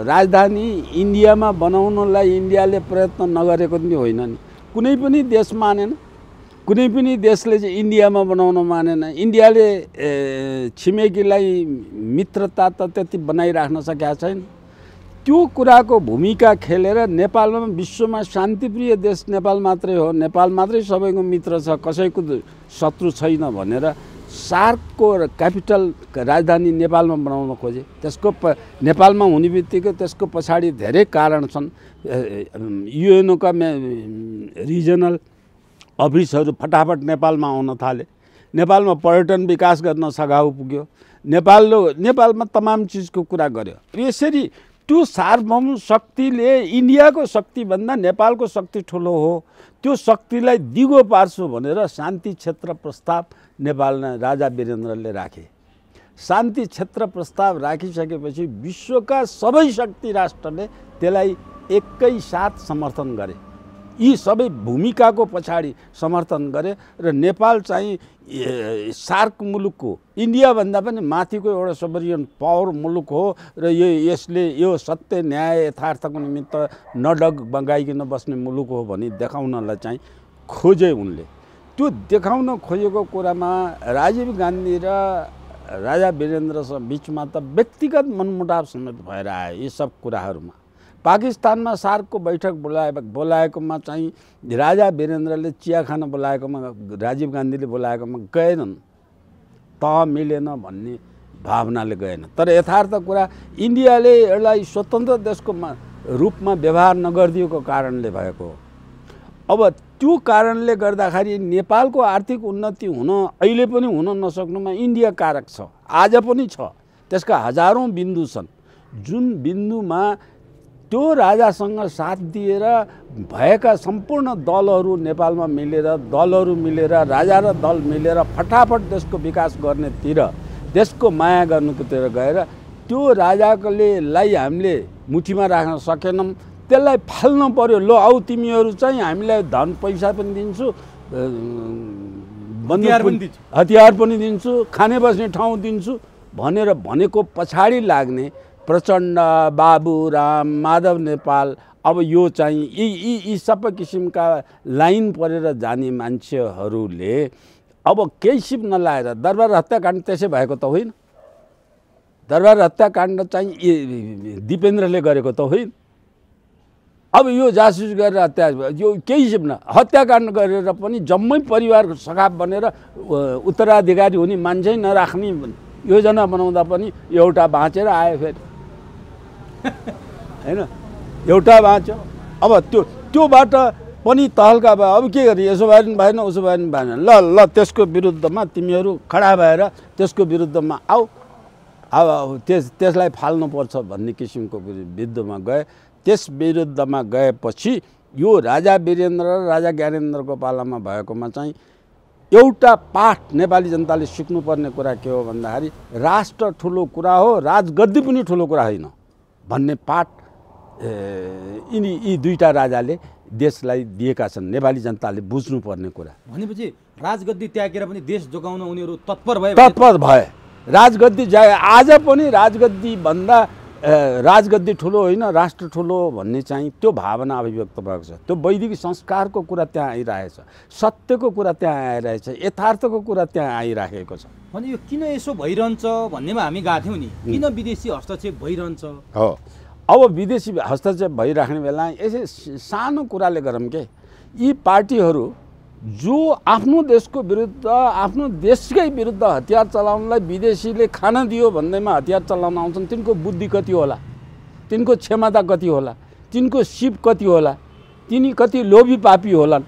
राजधानी इन्डियामा बनाउनलाई इन्डियाले प्रयत्न नगरेको पनि होइन नि। कुनै पनि देश मानेन, कुनै पनि देशले चाहिँ इन्डियामा बनाउन मानेन। इन्डियाले छिमेकीलाई मित्रता त त्यति बनाइराख्न सकेका छैन। त्यो कुराको भूमिका खेलेर नेपालमा विश्वमा शान्तिप्रिय देश नेपाल मात्रै हो, नेपाल मात्रै सबैको मित्र छ, कसैको शत्रु छैन भनेर सार्कको क्यापिटल राजधानी नेपालमा बनाउन खोजे। त्यसको नेपालमा हुने बित्तिकै त्यसको पछाडि धेरै कारण छन्। युएनओका रिजनल अफिसहरू फटाफट नेपालमा आउन थाले, नेपालमा पर्यटन विकास गर्न सघाउ पुग्यो, नेपालमा तमाम चिजको कुरा गर्यो। यसरी त्यो सार्वभौम शक्तिले इन्डियाको शक्तिभन्दा नेपालको शक्ति ठुलो हो, त्यो शक्तिलाई दिगो पार्छु भनेर शान्ति क्षेत्र प्रस्ताव नेपालमा राजा वीरेन्द्रले राखे। शान्ति क्षेत्र प्रस्ताव राखिसकेपछि विश्वका सबै शक्ति राष्ट्रले त्यसलाई एकैसाथ समर्थन गरे। यी सबै भूमिकाको पछाडि समर्थन गरे र नेपाल चाहिँ सार्क मुलुक हो, इन्डियाभन्दा पनि माथिको एउटा सोभरियन पावर मुलुक हो र यसले यो सत्य न्याय यथार्थको निमित्त नडग बगाइकन बस्ने मुलुक हो भनी देखाउनलाई चाहिँ खोजे उनले। त्यो देखाउन खोजेको कुरामा राजीव गान्धी र राजा वीरेन्द्रसँग बिचमा त व्यक्तिगत मनमुटाव समेत भएर आयो। यी सब कुराहरूमा पाकिस्तानमा सार्कको बैठक बोलाएकोमा चाहिँ राजा वीरेन्द्रले चिया खान बोलाएकोमा, राजीव गान्धीले बोलाएकोमा गएनन्, तह मिलेन भन्ने भावनाले गएन। तर यथार्थ कुरा इन्डियाले यसलाई स्वतन्त्र देशको रूपमा व्यवहार नगरिदिएको कारणले भएको हो। अब त्यो कारणले गर्दाखेरि नेपालको आर्थिक उन्नति हुन अहिले पनि हुन नसक्नुमा इन्डिया कारक छ, आज पनि छ। त्यसका हजारौँ बिन्दु छन् जुन बिन्दुमा त्यो राजासँग साथ दिएर भएका सम्पूर्ण दलहरू नेपालमा मिलेर राजा र दल मिलेर फटाफट देशको विकास गर्नेतिर, देशको माया गर्नुतिर गएर त्यो राजालाई हामीले मुठीमा राख्न सकेनौँ। त्यसलाई फाल्नु पर्यो। लो आऊ तिमीहरू चाहिँ हामीलाई धन पैसा पनि दिन्छु, हतियार पनि दिन्छु, खाने बस्ने ठाउँ दिन्छु भनेर भनेको पछाडि लाग्ने प्रचण्ड, बाबुराम, माधव नेपाल, अब यो चाहिँ यी सबै किसिमका लाइन परेर जाने मान्छेहरूले अब केही सिप नलाएर दरबार हत्याकाण्ड त्यसै भएको त होइन। दरबार हत्याकाण्ड चाहिँ दिपेन्द्रले गरेको त होइन। अब यो जासुस गरेर हत्या, यो केही सिप न हत्याकाण्ड गरेर पनि जम्मै परिवार सखाप बनेर उत्तराधिकारी हुने मान्छे नराख्ने योजना बनाउँदा पनि एउटा बाँचेर आयो फेरि हैन, एउटा बाँच्यो। अब त्योबाट पनि तहल्का भयो। अब के गर्ने, यसो भए पनि भएन, उसो भए पनि भएन। ल त्यसको विरुद्धमा तिमीहरू खडा भएर त्यसको विरुद्धमा आऊ, अब त्यसलाई फाल्नुपर्छ भन्ने किसिमको विरुद्धमा गए। त्यस विरुद्धमा गएपछि यो राजा वीरेन्द्र र राजा ज्ञानेन्द्रको पालामा भएकोमा चाहिँ एउटा पाठ नेपाली जनताले सिक्नुपर्ने कुरा के हो भन्दाखेरि राष्ट्र ठुलो कुरा हो, राजगद्दी पनि ठुलो कुरा होइन भन्ने पाठ यी दुईटा राजाले देशलाई दिएका छन्। नेपाली जनताले बुझ्नुपर्ने कुरा भनेपछि राजगद्दी त्यागेर पनि देश जोगाउन उनीहरू तत्पर भए। राजगद्दी आज पनि राजगद्दी भन्दा राजगद्दी ठुलो होइन राष्ट्र ठुलो भन्ने चाहिँ त्यो भावना अभिव्यक्त भएको छ। त्यो वैदिक संस्कारको कुरा त्यहाँ आइरहेछ, सत्यको कुरा त्यहाँ आइरहेछ, यथार्थको कुरा त्यहाँ आइराखेको छ। भने यो किन यसो भइरहन्छ भन्नेमा हामी गएको थियौँ नि, किन विदेशी हस्तक्षेप भइरहन्छ? हो, अब विदेशी हस्तक्षेप भइराख्ने बेला यसै सानो कुराले गरौँ के, यी पार्टीहरू जो आफ्नो देशको विरुद्ध आफ्नो देशकै विरुद्ध हतियार चलाउनलाई विदेशीले खान दियो भन्दैमा हतियार चलाउन आउँछन्, तिनको बुद्धि कति होला, तिनको क्षमता कति होला, तिनको सिप कति होला, तिनी कति लोभी पापी होलान्।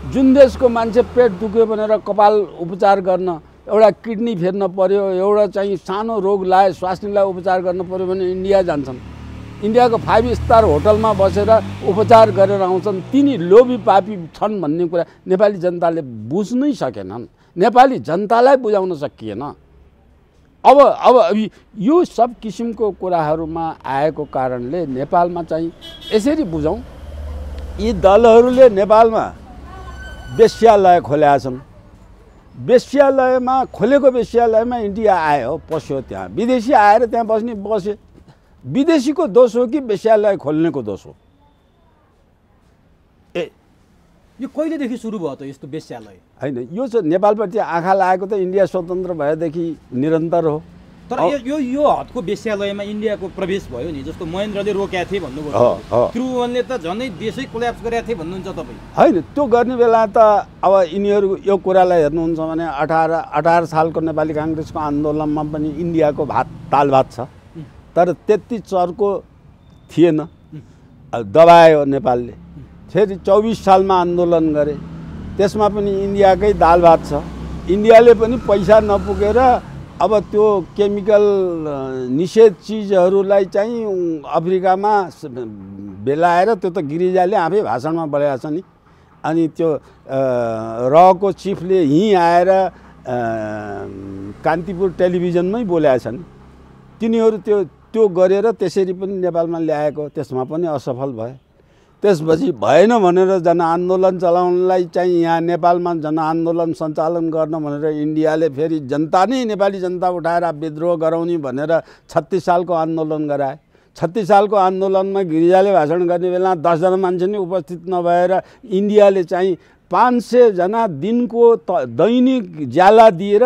जुन देशको मान्छे पेट दुख्यो भनेर कपाल उपचार गर्न, एउटा किडनी फेर्न पर्यो, एउटा चाहिँ सानो रोग लाए स्वास्नीलाई उपचार गर्न पर्यो भने इन्डिया जान्छन्। इन्डियाको 5 स्टार होटलमा बसेर उपचार गरेर आउँछन्। तिनी लोभी पापी छन् भन्ने कुरा नेपाली जनताले बुझ्नै सकेनन्, नेपाली जनतालाई बुझाउन सकिएन। अब यो सब किसिमको कुराहरूमा आएको कारणले नेपालमा चाहिँ यसरी बुझौँ, यी दलहरूले नेपालमा वेश्यालय खोलेका छन्। वेश्यालयमा खोलेको वेश्यालयमा इन्डिया आयो, पस्यो, त्यहाँ विदेशी आएर त्यहाँ बसे। विदेशीको दोष हो कि वेश्यालय खोल्नेको दोष हो? यो कहिलेदेखि सुरु भयो त यस्तो वेश्यालय? होइन, यो चाहिँ नेपालप्रति आँखा लागेको त इन्डिया स्वतन्त्र भएदेखि निरन्तर हो। तर यो हदको वेश्यालयमा इन्डियाको प्रवेश भयो नि, जस्तो महेन्द्रले रोकेका थिए भन्नुभयो, त्रिभुवनले त झनै देशै कोल्याप्स गरेका थिए भन्नुहुन्छ तपाईँ? होइन, त्यो गर्ने बेला त अब यिनीहरू यो कुरालाई हेर्नुहुन्छ भने 18 सालको नेपाली काङ्ग्रेसको आन्दोलनमा पनि इन्डियाको तालभात छ, तर त्यति चर्को थिएन, दबायो नेपालले। फेरि 24 सालमा आन्दोलन गरे, त्यसमा पनि इन्डियाकै दाल भात छ। इन्डियाले पनि पैसा नपुगेर अब त्यो केमिकल निषेध चिजहरूलाई चाहिँ अफ्रिकामा बेलाएर, त्यो त गिरिजाले आफै भाषणमा बोलेको छ नि, अनि त्यो रको चिफले यहीँ आएर कान्तिपुर टेलिभिजनमै बोलेका छन्। तिनीहरू त्यो गरेर त्यसरी पनि नेपालमा ल्याएको, त्यसमा पनि असफल भए। त्यसपछि भएन भनेर जनआन्दोलन चलाउनलाई चाहिँ यहाँ नेपालमा जनआन्दोलन सञ्चालन गर्न भनेर इन्डियाले फेरि जनता नै नेपाली जनता उठाएर विद्रोह गराउने भनेर 36 सालको आन्दोलन गराए। 36 सालको आन्दोलनमा गिरिजाले भाषण गर्ने बेला 10 जना मान्छे नै उपस्थित नभएर इन्डियाले चाहिँ 500 जना दिनको दैनिक ज्याला दिएर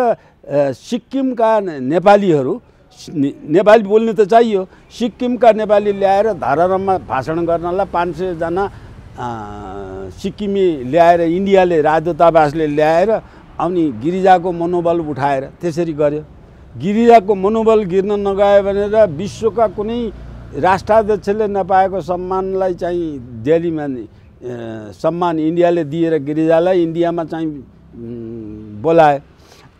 सिक्किमका नेपालीहरू, नेपाली बोल्ने त चाहियो, सिक्किमका नेपाली ल्याएर धरारमा भाषण गर्नलाई 500 जना सिक्किमी ल्याएर इन्डियाले राजदूतावासले ल्याएर अनि गिरिजाको मनोबल उठाएर त्यसरी गर्यो। गिरिजाको मनोबल गिर्न नगयो भनेर विश्वका कुनै राष्ट्राध्यक्षले नपाएको सम्मानलाई चाहिँ दिल्लीमा सम्मान इन्डियाले दिएर गिरिजालाई इन्डियामा चाहिँ बोलाए।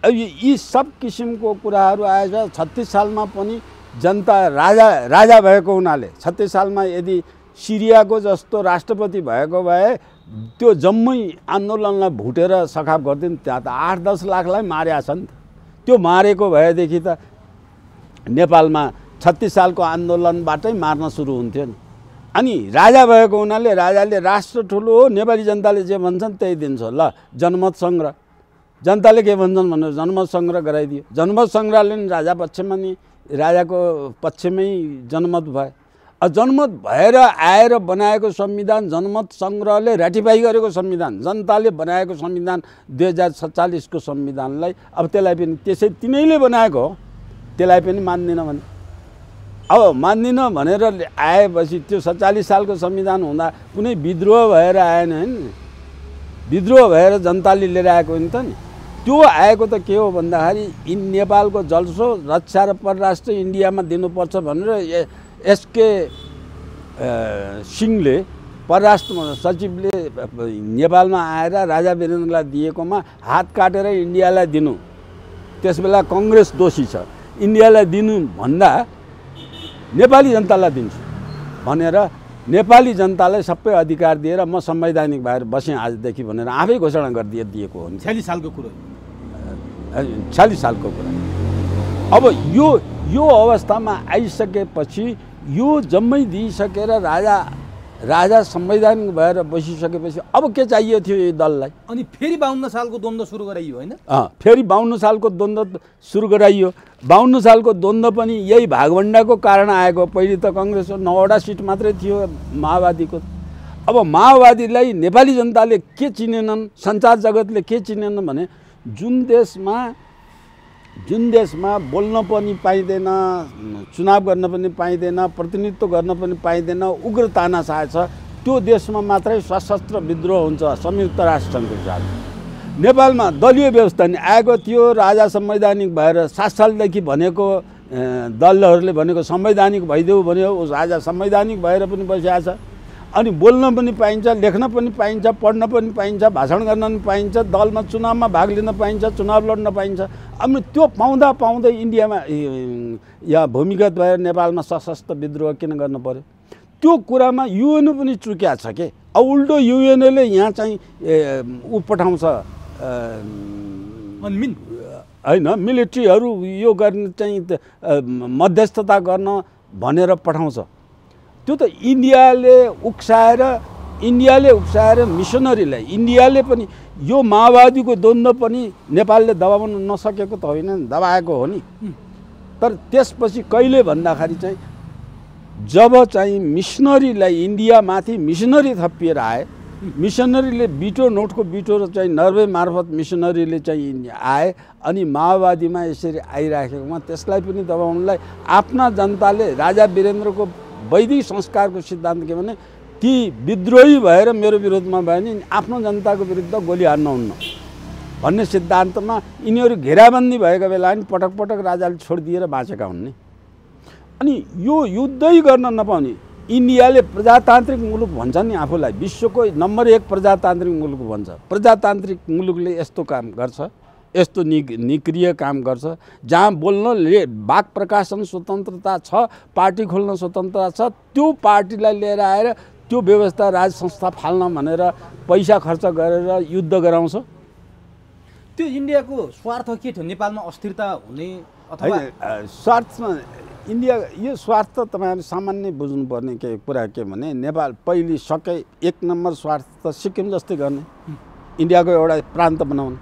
यी सब किसिमको कुराहरू आएछ। 36 सालमा पनि जनता राजा भएको हुनाले 36 सालमा यदि सिरियाको जस्तो राष्ट्रपति भएको भए त्यो जम्मै आन्दोलनलाई भुटेर सखाप गरिदिन्। त्यहाँ त 8-10 लाखलाई मारेका छन्। त्यो मारेको भएदेखि त नेपालमा 36 सालको आन्दोलनबाटै मार्न सुरु हुन्थ्यो नि। अनि राजा भएको हुनाले राजाले राष्ट्र ठुलो हो, नेपाली जनताले जे भन्छन् त्यही दिन्छ। ल, जनमत सङ्ग्रह, जनताले के भन्छन् भनेर जनमत सङ्ग्रह गराइदियो। जनमत सङ्ग्रहले नि राजा पक्षमा नि राजाको पक्षमै जनमत भयो। जनमत भएर आएर बनाएको संविधान, जनमत सङ्ग्रहले ऱ्याटिफाई गरेको संविधान, जनताले बनाएको संविधान 2047 को संविधानलाई अब त्यसलाई पनि त्यसै तिनैले बनाएको हो, त्यसलाई पनि मान्दिनँ भने अब मान्दिनँ भनेर आएपछि त्यो 47 सालको संविधान हुँदा कुनै विद्रोह भएर आएन नि, विद्रोह भएर जनताले लिएर आएको हो नि त नि। त्यो आएको त के हो भन्दाखेरि नेपालको जलस्रोत रक्षा र परराष्ट्र इन्डियामा दिनुपर्छ भनेर एसके सिंहले परराष्ट्र सचिवले नेपालमा आएर राजा वीरेन्द्रलाई दिएकोमा हात काटेर इन्डियालाई दिनु, त्यसबेला कङ्ग्रेस दोषी छ, इन्डियालाई दिनु भन्दा नेपाली जनतालाई दिन्छु भनेर नेपाली जनतालाई सबै अधिकार दिएर म संवैधानिक भएर बसेँ आजदेखि भनेर आफै घोषणा गरिदिएको हो। 46 सालको कुरा, 46 सालको कुरा। अब यो अवस्थामा आइसकेपछि यो जम्मै दिइसकेर राजा राजा संवैधानिक भएर बसिसकेपछि अब के चाहियो थियो यो दललाई? अनि फेरि 52 सालको द्वन्द्व सुरु गराइयो होइन? फेरि 52 सालको द्वन्द्व सुरु गराइयो। 52 सालको द्वन्द्व पनि यही भागभण्डाको कारण आएको। पहिले त कङ्ग्रेसको 9वटा सिट मात्रै थियो माओवादीको। अब माओवादीलाई नेपाली जनताले के चिनेनन्, सञ्चार जगतले के चिनेनन् भने जुन देशमा बोल्न पनि पाइँदैन, चुनाव गर्न पनि पाइँदैन, प्रतिनिधित्व गर्न पनि पाइँदैन, उग्र तानाशाह छ, त्यो देशमा मात्रै सशस्त्र विद्रोह हुन्छ संयुक्त राष्ट्रसङ्घको हिसाबले। नेपालमा दलीय व्यवस्था नि आएको थियो। राजा संवैधानिक भएर 7 सालदेखि भनेको दलहरूले भनेको संवैधानिक भइदेऊ भन्यो, उस राजा संवैधानिक भएर पनि बसिरहेको छ। अनि बोल्न पनि पाइन्छ, लेख्न पनि पाइन्छ, पढ्न पनि पाइन्छ, भाषण गर्न पनि पाइन्छ, दलमा चुनावमा भाग लिन पाइन्छ, चुनाव लड्न पाइन्छ। अनि त्यो पाउँदै इन्डियामा या भूमिगत भएर नेपालमा सशस्त्र विद्रोह किन गर्न पर्यो? त्यो कुरामा युएन पनि चुक्या छ के। अब उल्टो युएनले यहाँ चाहिँ ऊ पठाउँछ होइन, मिलिट्रीहरू यो गर्ने चाहिँ मध्यस्थता गर्न भनेर पठाउँछ। त्यो त इन्डियाले उक्साएर मिसनरीलाई, इन्डियाले पनि यो माओवादीको द्वन्द्व पनि नेपालले दबाउन नसकेको त होइन, दबाएको हो नि। तर त्यसपछि कहिले भन्दाखेरि चाहिँ जब चाहिँ मिसनरीलाई इन्डियामाथि मिसनरी थपिएर आए, मिसनरीले नोटको बिटो चाहिँ नर्वे मार्फत मिसनरीले चाहिँ आए, अनि माओवादीमा यसरी आइराखेकोमा त्यसलाई पनि दबाउनलाई आफ्ना जनताले राजा वीरेन्द्रको वैदिक संस्कारको सिद्धान्त के भने ती विद्रोही भएर मेरो विरोधमा भयो भने आफ्नो जनताको विरुद्ध गोली हान्नुहुन्न भन्ने सिद्धान्तमा यिनीहरू घेराबन्दी भएको बेला पनि पटक पटक राजाले छोडिदिएर बाँचेका हुन् नि। अनि यो युद्धै गर्न नपाउने इन्डियाले प्रजातान्त्रिक मुलुक भन्छ नि आफूलाई, विश्वको नम्बर 1 प्रजातान्त्रिक मुलुक भन्छ। प्रजातान्त्रिक मुलुकले यस्तो काम गर्छ, यस्तो निक्रिय काम गर्छ जहाँ बोल्न वाक प्रकाशन स्वतन्त्रता छ, पार्टी खोल्न स्वतन्त्रता छ। त्यो पार्टीलाई लिएर आएर त्यो व्यवस्था राज संस्था फाल्न भनेर पैसा खर्च गरेर युद्ध गराउँछ। त्यो इन्डियाको स्वार्थ के थियो? नेपालमा अस्थिरता हुने अथवा स्वार्थमा इन्डिया यो स्वार्थ तपाईँहरू सामान्य बुझ्नुपर्ने के कुरा के भने नेपाल पहिले सके 1 नम्बर स्वार्थ त सिक्किम जस्तै गर्ने, इन्डियाको एउटा प्रान्त बनाउने।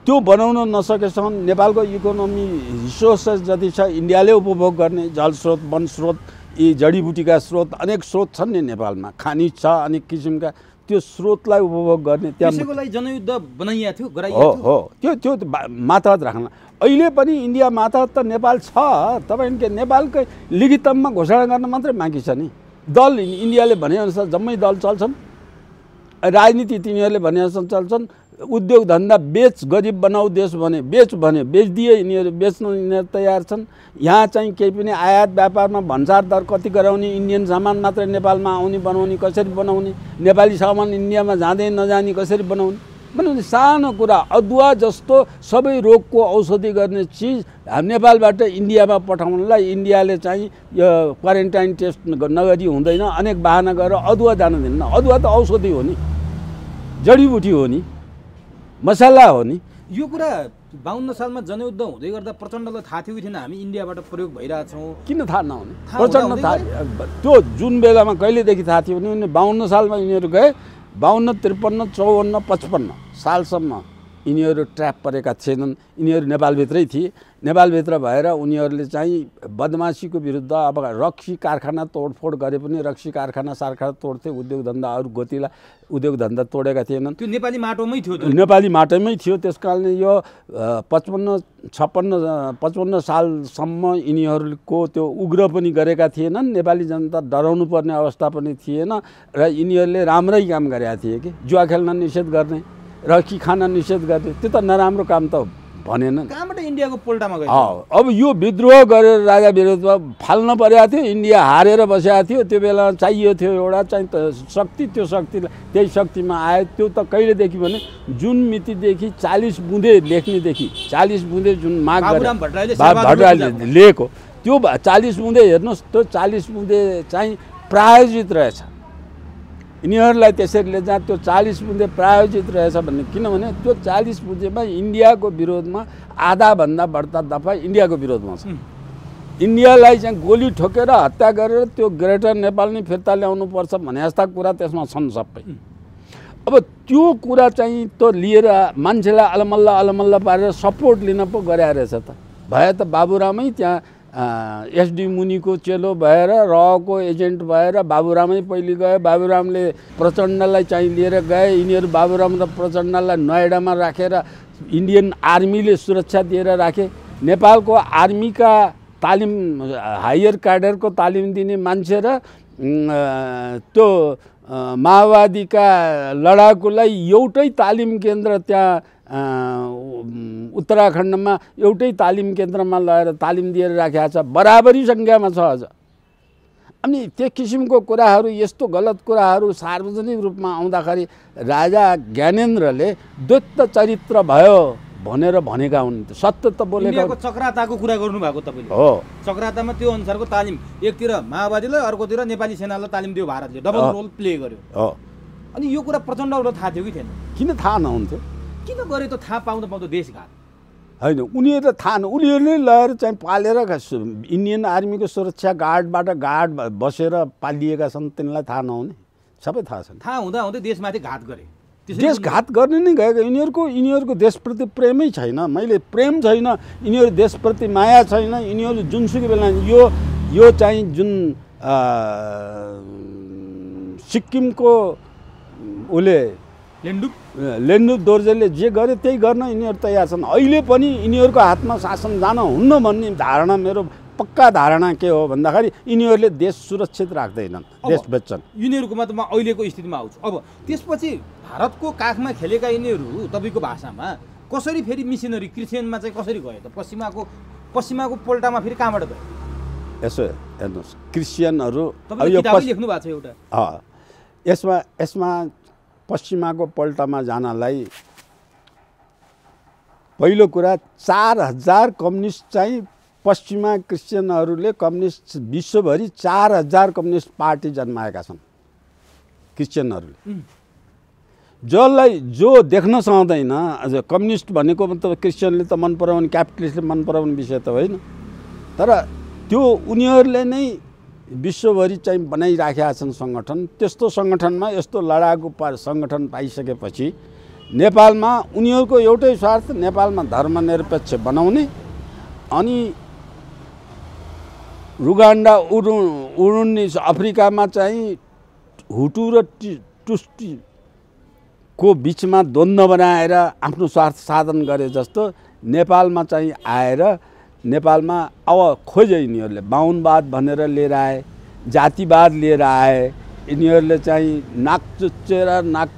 त्यो बनाउन नसकेसम्म नेपालको इकोनोमी रिसोर्सेस जति छ इन्डियाले उपभोग गर्ने, जलस्रोत, वन स्रोत, यी जडीबुटीका स्रोत अनेक स्रोत छन् नि नेपालमा, खनिज छ अनेक किसिमका, त्यो स्रोतलाई उपभोग गर्ने। त्यसैको लागि जनयुद्ध बनाइएको थियो, गराइएको थियो। हो त्यो मातहत राख्न। अहिले पनि इन्डिया मातहत त नेपाल छ। तपाईँको नेपालकै लिखितममा घोषणा गर्न मात्रै बाँकी छ नि। दल इन्डियाले भनेअनुसार जम्मै दल चल्छन्, राजनीति तिनीहरूले भनेअनुसार चल्छन्। उद्योग धन्दा बेच, गरिब बनाऊ देश भने बेचिदिए यिनीहरू, बेच्न यिनीहरू तयार छन्। यहाँ चाहिँ केही पनि आयात व्यापारमा भन्सार दर कति गराउने, इन्डियन सामान मात्रै नेपालमा आउने बनाउने कसरी बनाउने, नेपाली सामान इन्डियामा जाँदै नजाने कसरी बनाउने भन्ने सानो कुरा। अदुवा जस्तो सबै रोगको औषधि गर्ने चिज नेपालबाट इन्डियामा पठाउनलाई इन्डियाले चाहिँ यो क्वारेन्टाइन टेस्ट नगरी हुँदैन, अनेक बहाना गरेर अदुवा जान दिन्न। अदुवा त औषधि हो नि, जडीबुटी हो नि, मसला हो नि। यो कुरा 52 सालमा जनयुद्ध हुँदै गर्दा प्रचण्डलाई थाहा थियो कि थिएन हामी इन्डियाबाट प्रयोग भइरहेछौँ? किन थाहा नहुने? प्रचण्ड थाहा, त्यो जुन बेलामा कहिलेदेखि थाहा थियो भने 52 सालमा यिनीहरू गए, 52, 53, 54, 55 सालसम्म यिनीहरू ट्र्याप परेका थिएनन्। यिनीहरू नेपालभित्रै थिए। नेपालभित्र भएर उनीहरूले चाहिँ बदमासीको विरुद्ध अब रक्सी कारखाना तोडफोड गरे पनि रक्सी कारखाना सारखाना तोड्थे, उद्योग धन्दा अरू गतिला उद्योग धन्दा तोडेका थिएनन्। त्यो नेपाली माटोमै थियो, नेपाली माटोमै थियो। त्यस कारणले यो 55 सालसम्म यिनीहरूको त्यो उग्र पनि गरेका थिएनन्। नेपाली जनता डराउनु पर्ने अवस्था पनि थिएन र यिनीहरूले राम्रै काम गरेका थिए कि जुवा खेल्न निषेध गर्ने, रक्सी खान निषेध गर्ने, त्यो त नराम्रो काम त भनेन। कहाँबाट इन्डियाको पोल्टामा गयो? अब यो विद्रोह गरेर राजा विरोधमा फाल्न परेको थियो, इन्डिया हारेर बसेको थियो। त्यो बेला चाहियो थियो एउटा चाहिँ शक्ति, त्यो शक्तिलाई त्यही शक्तिमा आयो। त्यो त कहिलेदेखि भने जुन मितिदेखि 40 बुँदे लेख्नेदेखि 40 बुँदे जुन माग भट्टराईले लेखेको त्यो 40 बुँदे हेर्नुहोस्, त्यो 40 बुँदे चाहिँ प्रायोजित रहेछ। यिनीहरूलाई त्यसरी जहाँ त्यो 40 बुँदे प्रायोजित रहेछ भन्ने, किनभने त्यो 40 बुँदेमा इन्डियाको विरोधमा आधाभन्दा बढ्ता दफा इन्डियाको विरोधमा छ। इन्डियालाई चाहिँ गोली ठोकेर हत्या गरेर त्यो ग्रेटर नेपाल नै फिर्ता ल्याउनुपर्छ भने जस्ता कुरा त्यसमा छन् सबै। अब त्यो कुरा चाहिँ त लिएर मान्छेलाई अलमल्ल पारेर सपोर्ट लिन पो गरे रहेछ त। भए त बाबुरामै त्यहाँ एसडी मुनिको चेलो भएर रको एजेन्ट भएर बाबुरामै पहिले गए। बाबुरामले प्रचण्डलाई चाहिँ लिएर गए। यिनीहरू बाबुराम र प्रचण्डलाई नोएडामा राखेर इन्डियन आर्मीले सुरक्षा दिएर राखे। नेपालको आर्मीका तालिम हायर क्याडरको तालिम दिने मान्छे र त्यो माओवादीका लडाकुलाई एउटै तालिम केन्द्र त्यहाँ उत्तराखण्डमा एउटै तालिम केन्द्रमा लगेर तालिम दिएर राखेको छ। बराबरी सङ्ख्यामा छ अझ। अनि त्यो किसिमको कुराहरू, यस्तो गलत कुराहरू सार्वजनिक रूपमा आउँदाखेरि राजा ज्ञानेन्द्रले द्वैत चरित्र भयो भनेर भनेका हुन्। सत्य त बोलेको। चक्राताको कुरा गर्नुभएको तपाईँले हो। चक्रातामा त्यो अनुसारको तालिम एकतिर माओवादीलाई अर्कोतिर नेपाली सेनालाई तालिम दियो भारतले, डबल रोल प्ले गर्यो। हो। अनि यो कुरा प्रचण्डबाट थाहा थियो कि थिएन? किन थाहा नहुन्थ्यो? किन गरे त थाहा पाउँदा देशघात होइन। उनीहरूले थाहा उनीहरूले लगेर चाहिँ पालेर इन्डियन आर्मीको सुरक्षा गार्डबाट गार्ड बसेर पालिएका छन्। तिनलाई थाहा नहुने? सबै थाहा छन्। थाहा हुँदा हुँदै देशमाथि घात गरे। देशघात गर्ने नै गएको। यिनीहरूको देशप्रति प्रेमै छैन। मैले प्रेम छैन, यिनीहरू देशप्रति माया छैन। यिनीहरू जुनसुकै बेला यो चाहिँ जुन सिक्किमको उसले लेन्डुप दोर्जेले जे गरे त्यही गर्न यिनीहरू तयार छन्। अहिले पनि यिनीहरूको हातमा शासन जान हुन्न भन्ने धारणा, मेरो पक्का धारणा के हो भन्दाखेरि यिनीहरूले देश सुरक्षित राख्दैनन्, देश बेच्छन्। यिनीहरूकोमा त म अहिलेको स्थितिमा आउँछु। अब त्यसपछि भारतको काखमा खेलेका यिनीहरू तपाईँको भाषामा कसरी फेरि मिसनरी क्रिस्चियनमा चाहिँ कसरी गयो त? पश्चिमाको पोल्टामा फेरि कहाँबाट गयो? यसो हेर्नुहोस्, क्रिस्चियनहरू लेख्नु भएको छ एउटा। यसमा पश्चिमाको पल्टामा जानलाई पहिलो कुरा 4000 कम्युनिस्ट चाहिँ पश्चिमा क्रिस्चियनहरूले कम्युनिस्ट विश्वभरि 4000 कम्युनिस्ट पार्टी जन्माएका छन् क्रिस्चियनहरूले। जो देख्न सक्दैन। कम्युनिस्ट भनेको मतलब क्रिस्चियनले त मन पराउने, क्यापिटलिस्टले मन पराउने विषय त होइन। तर त्यो उनीहरूले नै विश्वभरि चाहिँ बनाइराखेका छन् सङ्गठन। त्यस्तो सङ्गठनमा यस्तो लडाकु सङ्गठन पाइसकेपछि नेपालमा उनीहरूको एउटै स्वार्थ, नेपालमा धर्मनिरपेक्ष बनाउने। अनि रुगान्डा उरुन्नी अफ्रिकामा चाहिँ हुटु र टुस्टीको बिचमा द्वन्द्व बनाएर आफ्नो स्वार्थ साधन गरे जस्तो नेपालमा चाहिँ आएर नेपालमा अब खोजे यिनीहरूले बाहुनवाद भनेर लिएर आए, जातिवाद लिएर आए। यिनीहरूले चाहिँ नाक चुच्चेर नाक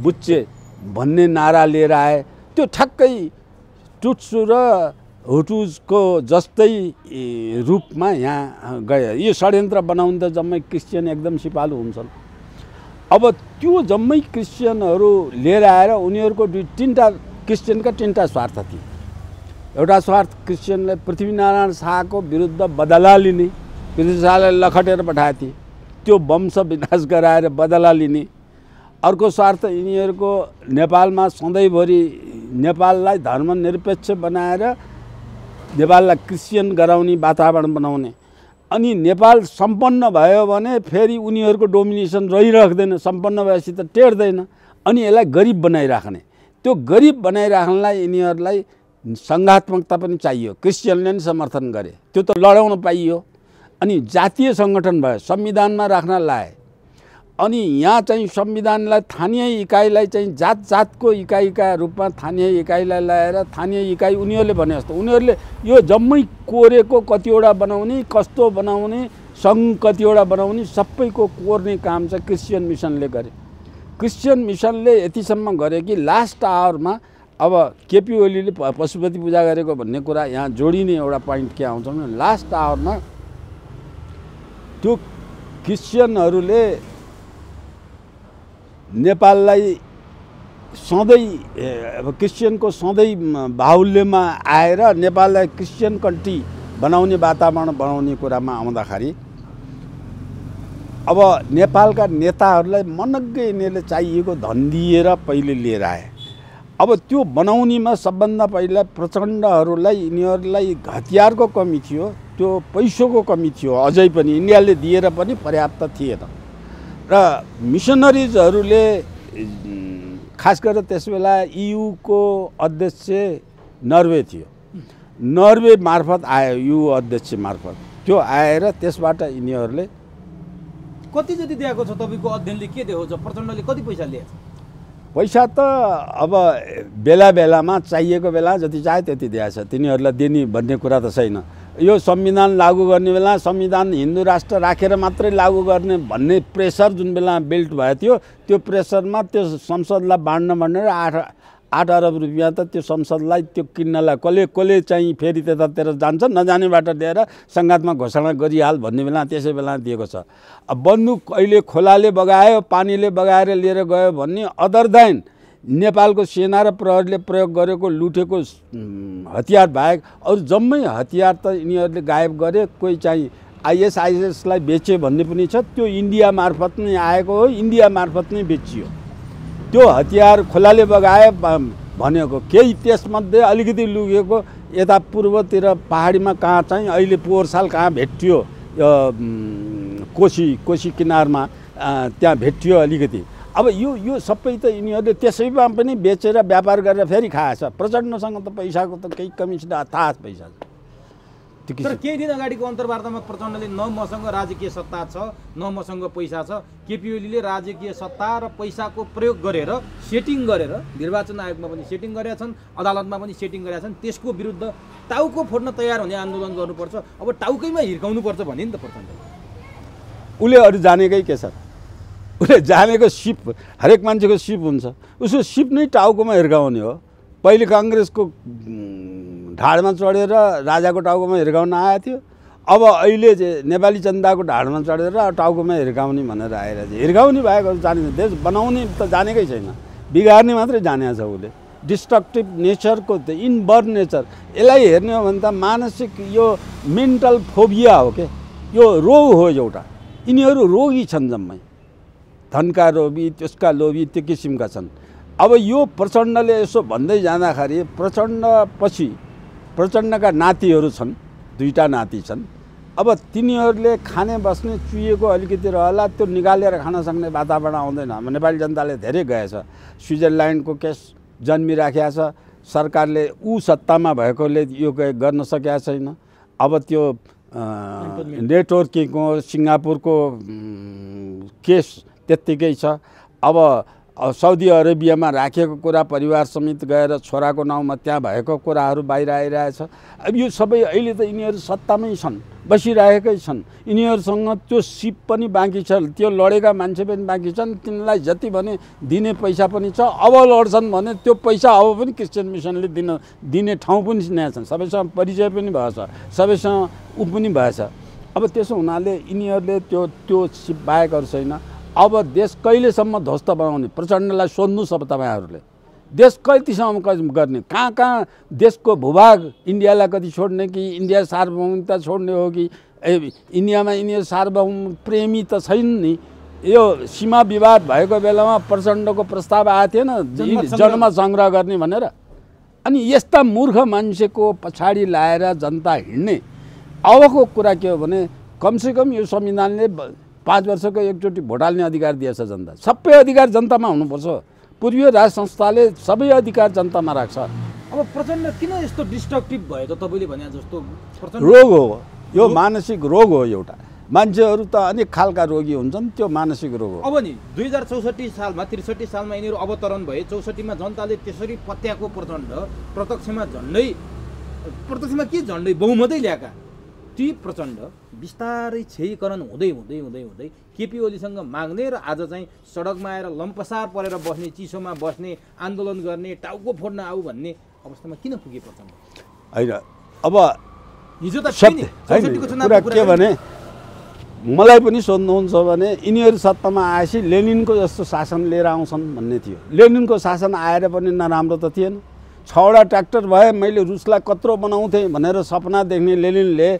बुच्चे भन्ने नारा लिएर आए। त्यो ठ्याक्कै टुट्सु र हुटुजको जस्तै रूपमा यहाँ गए। यो षड्यन्त्र बनाउनु त जम्मै क्रिस्चियन एकदम सिपालु हुन्छन्। अब त्यो जम्मै क्रिस्चियनहरू लिएर आएर उनीहरूको तीनटा क्रिस्चियनका तीनटा स्वार्थ थिए। एउटा स्वार्थ क्रिस्चियनले पृथ्वीनारायण शाहको विरुद्ध बदला लिने, पृथ्वी शाहलाई लखटेर पठाएको थिए, त्यो वंश विनाश गराएर बदला लिने। अर्को स्वार्थ यिनीहरूको नेपालमा सधैँभरि नेपाललाई धर्मनिरपेक्ष बनाएर नेपाललाई क्रिस्चियन गराउने वातावरण बनाउने। अनि नेपाल सम्पन्न भयो भने फेरि उनीहरूको डोमिनेसन रहिराख्दैन, सम्पन्न भएपछि त टेर्दैन। अनि यसलाई गरिब बनाइराख्ने। त्यो गरिब बनाइराख्नलाई यिनीहरूलाई सङ्घात्मकता पनि चाहियो। क्रिस्चियनले नि समर्थन गरे, त्यो त लडाउन पाइयो। अनि जातीय सङ्गठन भयो, संविधानमा राख्न लाए। अनि यहाँ चाहिँ संविधानलाई स्थानीय इकाइलाई चाहिँ जात जातको इकाइका रूपमा स्थानीय इकाइलाई ल्याएर स्थानीय इकाइ उनीहरूले भने जस्तो उनीहरूले यो जम्मै कोरेको कतिवटा बनाउने, कस्तो बनाउने, सङ्घ कतिवटा बनाउने सबैको कोर्ने काम चाहिँ क्रिस्चियन मिसनले गरे। क्रिस्चियन मिसनले यतिसम्म गरे कि लास्ट आवरमा अब केपी ओलीले पशुपति पूजा गरेको भन्ने कुरा यहाँ जोडिने एउटा पोइन्ट के आउँछ भने लास्ट आवरमा त्यो क्रिस्चियनहरूले नेपाललाई सधैँ क्रिस्चियनको सधैँ बाहुल्यमा आएर नेपाललाई क्रिस्चियन कन्ट्री बनाउने वातावरण बनाउने कुरामा आउँदाखेरि अब नेपालका नेताहरूलाई मनग्गै यिनीहरूले चाहिएको धन दिएर पहिले लिएर आए। अब त्यो बनाउनेमा सबभन्दा पहिला प्रचण्डहरूलाई यिनीहरूलाई हतियारको कमी थियो, त्यो पैसोको कमी थियो। अझै पनि इन्डियाले दिएर पनि पर्याप्त थिएन र मिसनरिजहरूले खास गरेर त्यसबेला EU को अध्यक्ष नर्वे थियो, नर्वे मार्फत आयो, EU अध्यक्ष मार्फत त्यो आएर त्यसबाट यिनीहरूले कति जति दिएको छ तपाईँको अध्ययनले के देखाउँछ? प्रचण्डले कति पैसा लिएछ? पैसा त अब बेला बेलामा चाहिएको बेला जति चाहे त्यति दिएछ, तिनीहरूलाई दिने भन्ने कुरा त छैन। यो संविधान लागू गर्ने बेला संविधान हिन्दू राष्ट्र राखेर मात्रै लागू गर्ने भन्ने प्रेसर जुन बेला बिल्ट भयो थियो, त्यो प्रेसरमा त्यो संसदलाई बाँड्न भनेर 8 अरब रुपियाँ त त्यो संसदलाई त्यो किन्नलाई कसले चाहिँ फेरि त्यतातिर जान्छ, नजानेबाट लिएर सङ्घातमा घोषणा गरिहाल भन्ने बेला त्यसै बेला दिएको छ। अब बन्दुक अहिले खोलाले बगायो, पानीले बगाएर लिएर गयो भन्ने अदर देन नेपालको सेना र प्रहरीले प्रयोग गरेको लुटेको हतियार बाहेक अरू जम्मै हतियार त यिनीहरूले गायब गरे। कोही चाहिँ ISISलाई बेचे भन्ने पनि छ, त्यो इन्डिया मार्फत नै आएको हो, इन्डिया मार्फत नै बेचियो। त्यो हतियार खोलाले बगाए भनेको केही त्यसमध्ये अलिकति लुकेको यता पूर्वतिर पहाडीमा कहाँ चाहिँ अहिले पोहोर साल कहाँ भेटियो, कोशी किनारमा त्यहाँ भेटियो अलिकति। अब यो सबै त यिनीहरूले त्यसैमा पनि बेचेर व्यापार गरेर फेरि खाएछ। प्रचण्डसँग त पैसाको त केही कमी छैन, अथाह पैसा छ। तर केही दिन अगाडिको अन्तर्वार्तामा प्रचण्डले न मसँग राजकीय सत्ता छ न मसँग पैसा छ, केपी ओलीले राजकीय सत्ता र पैसाको प्रयोग गरेर सेटिङ गरेर निर्वाचन आयोगमा पनि सेटिङ गरेका छन्, अदालतमा पनि सेटिङ गरेका छन्, त्यसको विरुद्ध टाउको फोड्न तयार हुने आन्दोलन गर्नुपर्छ, अब टाउकैमा हिर्काउनुपर्छ भने नि त प्रचण्डले। उसले अरू जानेकै के छ, उसले जानेको सिप, हरेक मान्छेको सिप हुन्छ, उसको सिप नै टाउकोमा हिर्काउने हो। पहिले काङ्ग्रेसको ढाडमा चढेर राजाको टाउकोमा हिर्काउन आएको थियो, अब अहिले नेपाली जनताको ढाडमा चढेर टाउकोमा हिर्काउने भनेर आइरहेको छ। हिर्काउने बाहेक अरू जाने, देश बनाउने त जानेकै छैन, बिगार्ने मात्रै जानेको छ उसले। डिस्ट्रक्टिभ नेचरको त इनबर्न नेचर, यसलाई हेर्ने हो भने त मानसिक यो मेन्टल फोबिया हो के, यो रोग हो एउटा। यिनीहरू रोगी छन् जम्मै, धनका लोभी, त्यसका लोभी, त्यो किसिमका छन्। अब यो प्रचण्डले यसो भन्दै जाँदाखेरि प्रचण्डका नातिहरू छन्, 2टा नाति छन्। अब तिनीहरूले खाने बस्ने चुहिएको अलिकति रहला, त्यो निकालेर खान सक्ने वातावरण आउँदैन। नेपाली जनताले धेरै गएछ, स्विजरल्यान्डको केस जन्मिराखेको छ, सरकारले सत्तामा भएकोले यो गर्न सकेका छैन। अब त्यो नेटवर्किङको सिङ्गापुरको केस त्यत्तिकै छ। अब साउदी अरेबियामा राखेको कुरा परिवार समेत गएर छोराको नाउँमा त्यहाँ भएको कुराहरू बाहिर आइरहेछ। अब यो सबै अहिले त यिनीहरू सत्तामै छन्, बसिरहेकै छन्, यिनीहरूसँग त्यो सिप पनि बाँकी छ, त्यो लडेका मान्छे पनि बाँकी छन्, तिनलाई जति भने दिने पैसा पनि छ। अब लड्छन् भने त्यो पैसा अब पनि क्रिस्चियन मिसनले दिने ठाउँ पनि चिनाएका छन्, सबैसँग परिचय पनि भएछ, सबैसँग पनि भएछ। अब त्यसो हुनाले यिनीहरूले त्यो सिप बाहेक अरू छैन। अब देश कहिलेसम्म ध्वस्त बनाउने, प्रचण्डलाई सोध्नुहोस् अब तपाईँहरूले, देश कतिसम्म गर्ने, कहाँ देशको भूभाग इन्डियालाई कति छोड्ने कि इन्डिया सार्वभौमिकता छोड्ने हो कि इन्डियामा यिनीहरू सार्वभौम प्रेमी त छैन नि। यो सीमा विवाद भएको बेलामा प्रचण्डको प्रस्ताव आएको थिएन जन्म सङ्ग्रह गर्ने भनेर। अनि यस्ता मूर्ख मान्छेको पछाडि लाएर जनता हिँड्ने। अबको कुरा के हो भने कमसेकम यो संविधानले 5 वर्षको एकचोटि भोट हाल्ने अधिकार दिएछ जनता, सबै अधिकार जनतामा हुनुपर्छ। पूर्वीय राज संस्थाले सबै अधिकार जनतामा राख्छ। अब प्रचण्ड किन यस्तो डिस्ट्रक्टिभ भयो त तपाईँले भने जस्तो? रोग हो यो, मानसिक रोग हो एउटा। मान्छेहरू त अनेक खालका रोगी हुन्छन्, त्यो मानसिक रोग हो। अब नि 2064 सालमा 63 सालमा यिनीहरू अवतरण भए, 64मा जनताले त्यसरी पत्याएको प्रचण्ड प्रत्यक्षमा के झन्डै बहुमतै ल्याएका ती प्रचण्ड बिस्तारै क्षयीकरण हुँदै केपी ओलीसँग माग्ने र आज चाहिँ सडकमा आएर लम्पसार परेर बस्ने, चिसोमा बस्ने, आन्दोलन गर्ने, टाउको फोड्न आऊ भन्ने अवस्थामा किन पुगे प्रचण्ड? होइन, अब हिजो त कुरा के भने मलाई पनि सोध्नुहुन्छ भने यिनीहरू सत्तामा आएपछि लेनिनको जस्तो शासन लिएर आउँछन् भन्ने थियो। लेनिनको शासन आएर पनि नराम्रो त थिएन। 6वटा ट्र्याक्टर भए, मैले रुसलाई कत्रो बनाउँथेँ भनेर सपना देख्ने लेनिनले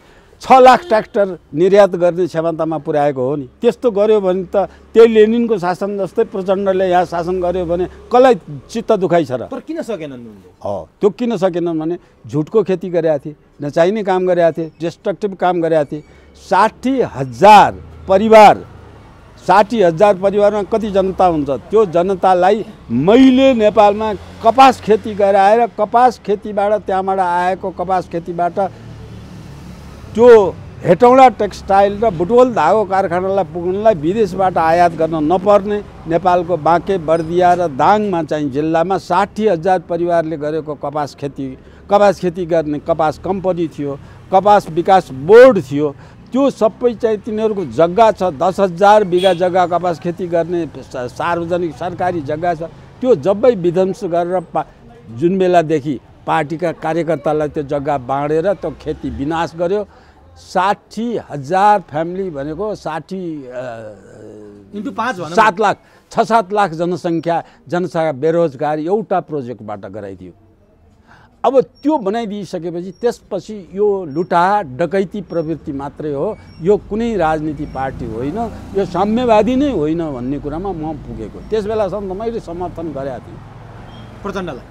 6 लाख ट्र्याक्टर निर्यात गर्ने क्षमतामा पुर्याएको हो नि। त्यस्तो गर्यो भने त त्यही लेनिनको शासन जस्तै प्रचण्डले यहाँ शासन गर्यो भने कसलाई चित्त दुखाइ छ र? तर किन सकेनन् उनले? त्यो किन सकेनन् भने झुटको खेती गरेका थिए, नचाहिने काम गरेका थिए, डिस्ट्रक्टिभ काम गरेका थिए। 60,000 परिवार, 60,000 परिवारमा कति जनता हुन्छ? त्यो जनतालाई मैले नेपालमा कपास खेती गराएर कपास खेतीबाट त्यहाँबाट आएको कपास खेतीबाट त्यो हेटौँडा टेक्सटाइल र बुटवल धागो कारखानालाई पुग्नलाई विदेशबाट आयात गर्न नपर्ने नेपालको बाँके, बर्दिया र दाङमा चाहिँ जिल्लामा 60,000 परिवारले गरेको कपास खेती गर्ने कपास कम्पनी थियो, कपास विकास बोर्ड थियो। त्यो सबै चाहिँ तिनीहरूको जग्गा छ, 10,000 बिघा जग्गा कपास खेती गर्ने सार्वजनिक सरकारी जग्गा छ। त्यो जबै विध्वंस गरेर जुन बेलादेखि पार्टीका कार्यकर्तालाई त्यो जग्गा बाँडेर त्यो खेती विनाश गर्यो। 60,000 फ्यामिली भनेको 7 लाख 6-7 लाख जनसङ्ख्या बेरोजगार एउटा प्रोजेक्टबाट गराइदियो। अब त्यो बनाइदिइसकेपछि त्यसपछि यो लुटा डकैती प्रवृत्ति मात्रै हो, यो कुनै राजनीति पार्टी होइन, यो साम्यवादी नै होइन भन्ने कुरामा म पुगेको। त्यस बेलासम्म मैले समर्थन गरेका थिएँ प्रचण्डलाई।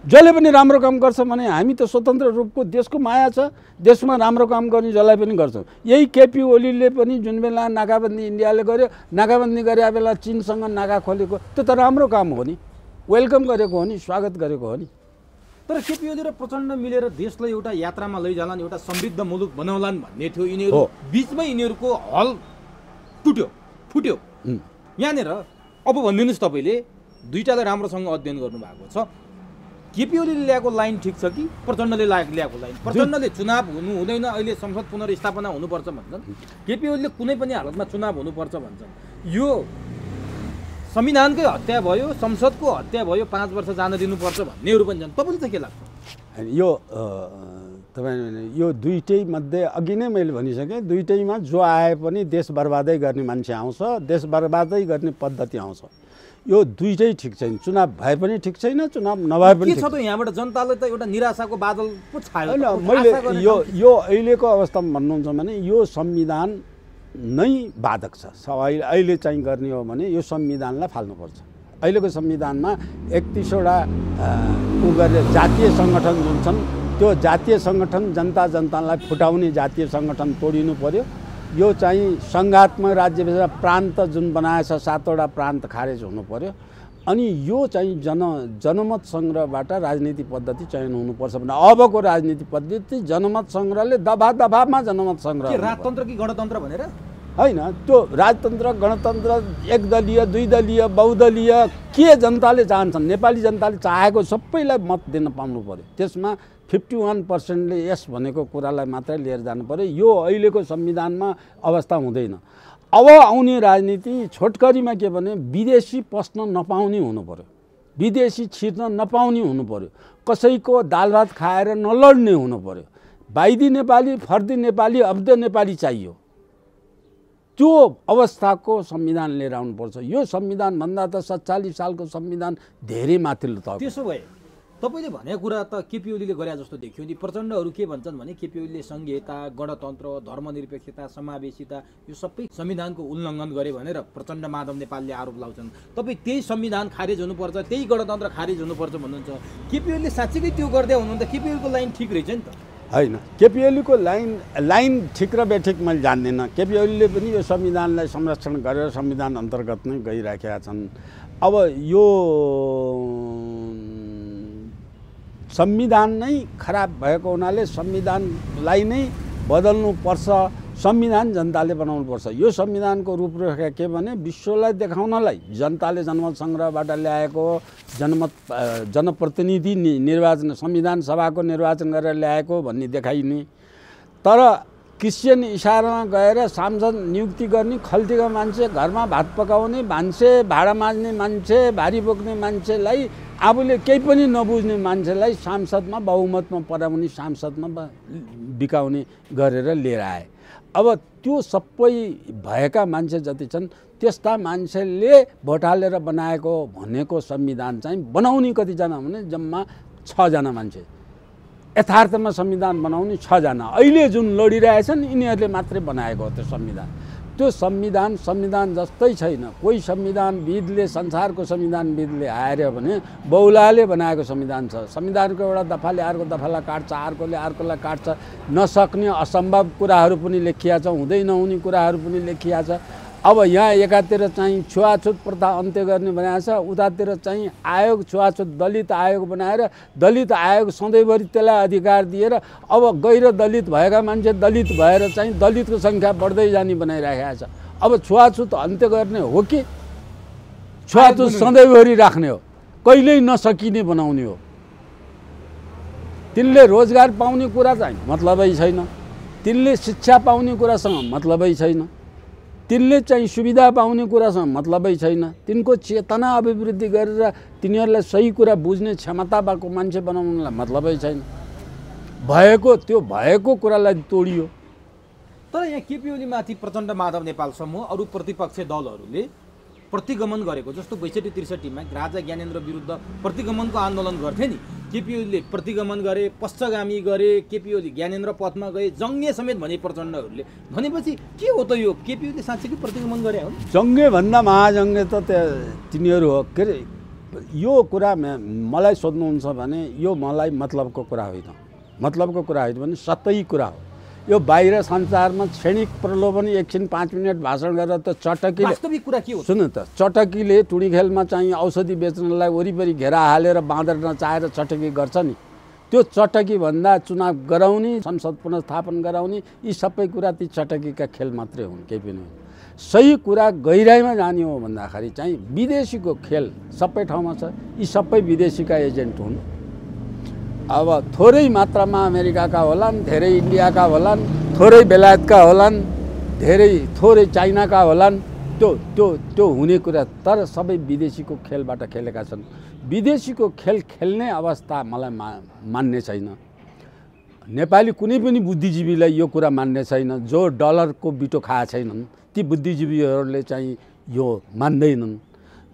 जसले पनि राम्रो काम गर्छ भने हामी त स्वतन्त्र रूपको देशको माया छ, देशमा राम्रो काम गर्ने जसलाई पनि गर्छौँ। यही केपी ओलीले पनि जुन बेला नाकाबन्दी इन्डियाले गर्यो, नाकाबन्दी गरे बेला चीनसँग नाका खोलेको, त्यो त राम्रो काम हो नि, वेलकम गरेको हो नि, स्वागत गरेको हो नि। तर केपी ओली र प्रचण्ड मिलेर देशलाई एउटा यात्रामा लैजालान्, एउटा समृद्ध मुलुक बनाउलान् भन्ने थियो। यिनीहरू बिचमै यिनीहरूको हल फुट्यो। यहाँनिर अब भनिदिनुहोस्, तपाईँले दुईटालाई राम्रोसँग अध्ययन गर्नुभएको छ। केपी ओलीले ल्याएको लाइन ठिक छ कि प्रचण्डले ल्याएको लाइन? प्रचण्डले चुनाव हुनु हुँदैन, अहिले संसद पुनर्स्थापना हुनुपर्छ भन्छन्। केपी ओलीले कुनै पनि हालतमा चुनाव हुनुपर्छ भन्छन्। यो संविधानकै हत्या भयो, संसदको हत्या भयो, 5 वर्ष जान दिनुपर्छ भन्नेहरू पनि छन्। तपाईँले चाहिँ के लाग्छ? यो यो दुईटै मध्ये अघि नै मैले भनिसकेँ, दुईटैमा जो आए पनि देश बर्बादै गर्ने मान्छे आउँछ, देश बर्बादै गर्ने पद्धति आउँछ। यो दुईटै ठिक छैन। चुनाव भए पनि ठिक छैन, चुनाव नभए पनि के छ त यहाँबाट जनताले त एउटा निराशाको बादल पो छायो। मैले यो अहिलेको अवस्थामा भन्नुहुन्छ भने यो संविधान नै बाधक छ। अहिले चाहिँ गर्ने हो भने यो संविधानलाई फाल्नुपर्छ। अहिलेको संविधानमा 31वटा गरेर जातीय सङ्गठन जुन छन्, त्यो जातीय सङ्गठन जनतालाई फुटाउने जातीय सङ्गठन तोडिनु पर्यो। यो चाहिँ सङ्घात्मक राज्य प्रान्त जुन बनाएछ 7वटा प्रान्त खारेज हुनु पर्यो। अनि यो चाहिँ जनमत सङ्ग्रहबाट राजनीति पद्धति चयन हुनुपर्छ भने अबको राजनीति पद्धति जनमत सङ्ग्रहले दफामा जनमत सङ्ग्रह। राजतन्त्र कि गणतन्त्र भनेर होइन, त्यो राजतन्त्र गणतन्त्र एकदलीय दुईदलीय बहुदलीय के जनताले चाहन्छन्, नेपाली जनताले चाहेको सबैलाई मत दिन पाउनु पर्यो। त्यसमा 51%ले यस भनेको कुरालाई मात्रै लिएर जानु पर्यो। यो अहिलेको संविधानमा अवस्था हुँदैन। अब आउने राजनीति छोटकरीमा के भने विदेशी पस्न नपाउने हुनु पर्यो, विदेशी छिर्न नपाउने हुनु पर्यो, कसैको दाल भात खाएर नलड्ने हुनु पर्यो। बाइदी नेपाली, फर्दी नेपाली, अब्द नेपाली चाहियो। त्यो अवस्थाको संविधान लिएर आउनुपर्छ। यो संविधानभन्दा त 47 सालको संविधान धेरै माथिल्लो त। त्यसो भए तपाईँले भनेको कुरा त केपी ओलीले गरे जस्तो देखियो नि। प्रचण्डहरू के भन्छन् भने केपी ओलीले संघीयता, गणतन्त्र, धर्मनिरपेक्षता, समावेशिता यो सबै संविधानको उल्लङ्घन गरे भनेर प्रचण्ड माधव नेपालले आरोप लाउँछन्। तपाईँ त्यही संविधान खारेज हुनुपर्छ, त्यही गणतन्त्र खारेज हुनुपर्छ भन्नुहुन्छ। केपी ओलीले साँच्चीकै त्यो गर्दै हुनुहुन्छ? केपी ओलीको लाइन ठिक रहेछ नि त? होइन, केपी ओलीको लाइन ठिक र बेठिक मैले जान्दिनँ। केपी ओलीले पनि यो संविधानलाई संरक्षण गरेर संविधान अन्तर्गत नै गइराखेका छन्। अब यो संविधान नै खराब भएको हुनाले संविधानलाई नै बदल्नुपर्छ, संविधान जनताले बनाउनुपर्छ। यो संविधानको रूपरेखा के भने विश्वलाई देखाउनलाई जनताले जनमत सङ्ग्रहबाट ल्याएको जनप्रतिनिधि निर्वाचन, संविधान सभाको निर्वाचन गरेर ल्याएको भन्ने देखाइने। तर क्रिस्चियन इसारामा गएर सांसद नियुक्ति गर्ने, खल्तीका मान्छे, घरमा भात पकाउने मान्छे, भाडा माझ्ने मान्छे, भारी बोक्ने मान्छेलाई, आफूले केही पनि नबुझ्ने मान्छेलाई सांसदमा बहुमतमा पराउने, सांसदमा बिकाउने गरेर लिएर आए। अब त्यो सबै भएका मान्छे जति छन् त्यस्ता मान्छेले भोट हालेर बनाएको भनेको संविधान चाहिँ बनाउने कतिजना भने जम्मा 6 जना मान्छे। यथार्थमा संविधान बनाउने 6 जना अहिले जुन लडिरहेछन् यिनीहरूले मात्रै बनाएको हो त्यो संविधान। त्यो संविधान जस्तै छैन। कोही संविधानविदले संसारको संविधानविदले आएर भने बौलाले बनाएको संविधान छ। संविधानको एउटा दफाले अर्को दफालाई काट्छ, अर्कोले अर्कोलाई काट्छ। नसक्ने असम्भव कुराहरू पनि लेखिया छ, हुँदै नहुने कुराहरू पनि लेखिया छ। अब यहाँ एकातिर चाहिँ छुवाछुत प्रथा अन्त्य गर्ने बनाएको छ, उतातिर चाहिँ आयोग छुवाछुत दलित आयोग बनाएर दलित आयोग सधैँभरि त्यसलाई अधिकार दिएर अब गैर दलित भएका मान्छे दलित भएर चाहिँ दलितको सङ्ख्या बढ्दै जाने बनाइराखेको छ। अब छुवाछुत अन्त्य गर्ने हो कि छुवाछुत सधैँभरि राख्ने हो, कहिल्यै नसकिने बनाउने हो। तिनले रोजगार पाउने कुरा चाहिँ मतलबै छैन, तिनले शिक्षा पाउने कुरासँग मतलबै छैन, तिनले चाहिँ सुविधा पाउने कुरासँग मतलबै छैन। तिनको चेतना अभिवृद्धि गरेर तिनीहरूलाई सही कुरा बुझ्ने क्षमता भएको मान्छे बनाउनलाई मतलबै छैन। भएको कुरालाई तोडियो। तर यहाँ केपी ओलीमाथि प्रचण्ड माधव नेपाल समूह अरू प्रतिपक्षी दलहरूले प्रतिगमन गरेको जस्तो 62-63 मा राजा ज्ञानेन्द्र विरुद्ध प्रतिगमनको आन्दोलन गर्थे नि, केपी ओलीले प्रतिगमन गरे, पश्चगामी गरे, केपी ओली ज्ञानेन्द्र पथमा गए, जङ्गे समेत भने प्रचण्डहरूले। भनेपछि के हो त यो केपी ओलीले साँच्चै प्रतिगमन गरे हो? जङ्गे भन्दा महाजङ्गे त तिनीहरू हो। के अरे यो कुरा मलाई सोध्नुहुन्छ भने यो मलाई मतलबको कुरा होइन, मतलबको कुरा होइन भने सतै कुरा हो। यो बाहिर संसारमा क्षणिक प्रलोभन एकछिन 5 मिनट भाषण गरेर त चटकीले वास्तविक कुरा के हो? सुन्नु त, चटकीले टुडीखेलमा चाहिँ औषधि बेच्नलाई वरिपरि घेरा हालेर बाँदर नचाहेर चटकी गर्छ नि, त्यो चटकी भन्दा चुनाव गराउने, संसद पुनर्स्थापन गराउने, यी सबै कुरा ती चटकीका खेल मात्रै हुन्, केही पनि होइन। सही कुरा गहिराइमा जाने हो भन्दाखेरि चाहिँ विदेशीको खेल सबै ठाउँमा छ। यी सबै विदेशीका एजेन्ट हुन्। अब थोरै मात्रामा अमेरिकाका होलान्, धेरै इन्डियाका होलान्, थोरै बेलायतका होलान्, थोरै चाइनाका होलान्, त्यो हुने कुरा। तर सबै विदेशीको खेलबाट खेलेका छन्। विदेशीको खेल खेल्ने अवस्था मलाई मान्ने छैन। नेपाली कुनै पनि बुद्धिजीवीलाई यो कुरा मान्ने छैन। जो डलरको बिटो खाए छैनन् ती बुद्धिजीवीहरूले चाहिँ यो मान्दैनन्।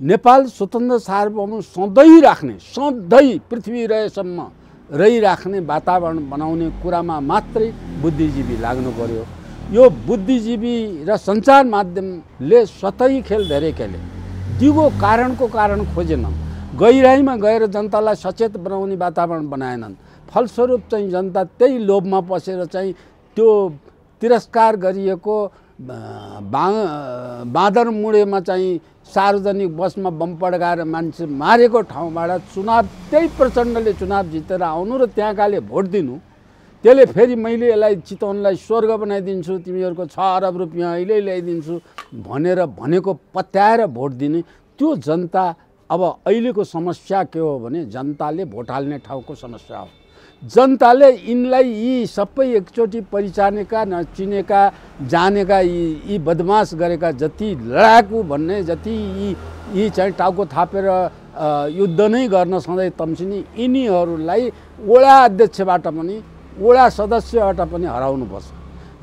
नेपाल स्वतन्त्र सार्वभौम सधैँ पृथ्वी रहेसम्म रहिराख्ने वातावरण बनाउने कुरामा मात्रै बुद्धिजीवी लाग्नु पर्यो। यो बुद्धिजीवी र सञ्चार माध्यमले स्वतै खेल धेरै खेले, दिगो कारणको कारण खोजेन, गहिराइमा गएर जनतालाई सचेत बनाउने वातावरण बनाएनन्। फलस्वरूप चाहिँ जनता त्यही लोभमा पसेर चाहिँ त्यो तिरस्कार गरिएको बाँदर मुडेमा चाहिँ सार्वजनिक बसमा बम पड्काएर मान्छे मारेको ठाउँबाट त्यही प्रचण्डले चुनाव जितेर आउनु र त्यहाँकाले भोट दिनु, त्यसले फेरि मैले यसलाई चितवनलाई स्वर्ग बनाइदिन्छु, तिमीहरूको 6 अरब रुपियाँ अहिले ल्याइदिन्छु भनेको पत्याएर भोट दिने, त्यो जनता। अब अहिलेको समस्या के हो भने जनताले भोट हाल्ने ठाउँको समस्या हो। जनताले यिनलाई यी सबै एकचोटि परिचानेका, नचिनेका, जानेका, यी बदमास गरेका, जति लडाकु भन्ने, जति यी चाहिँ टाउको थापेर युद्ध नै गर्न सधैँ तम्सिने, यिनीहरूलाई वडा अध्यक्षबाट पनि वडा सदस्यबाट पनि हराउनुपर्छ।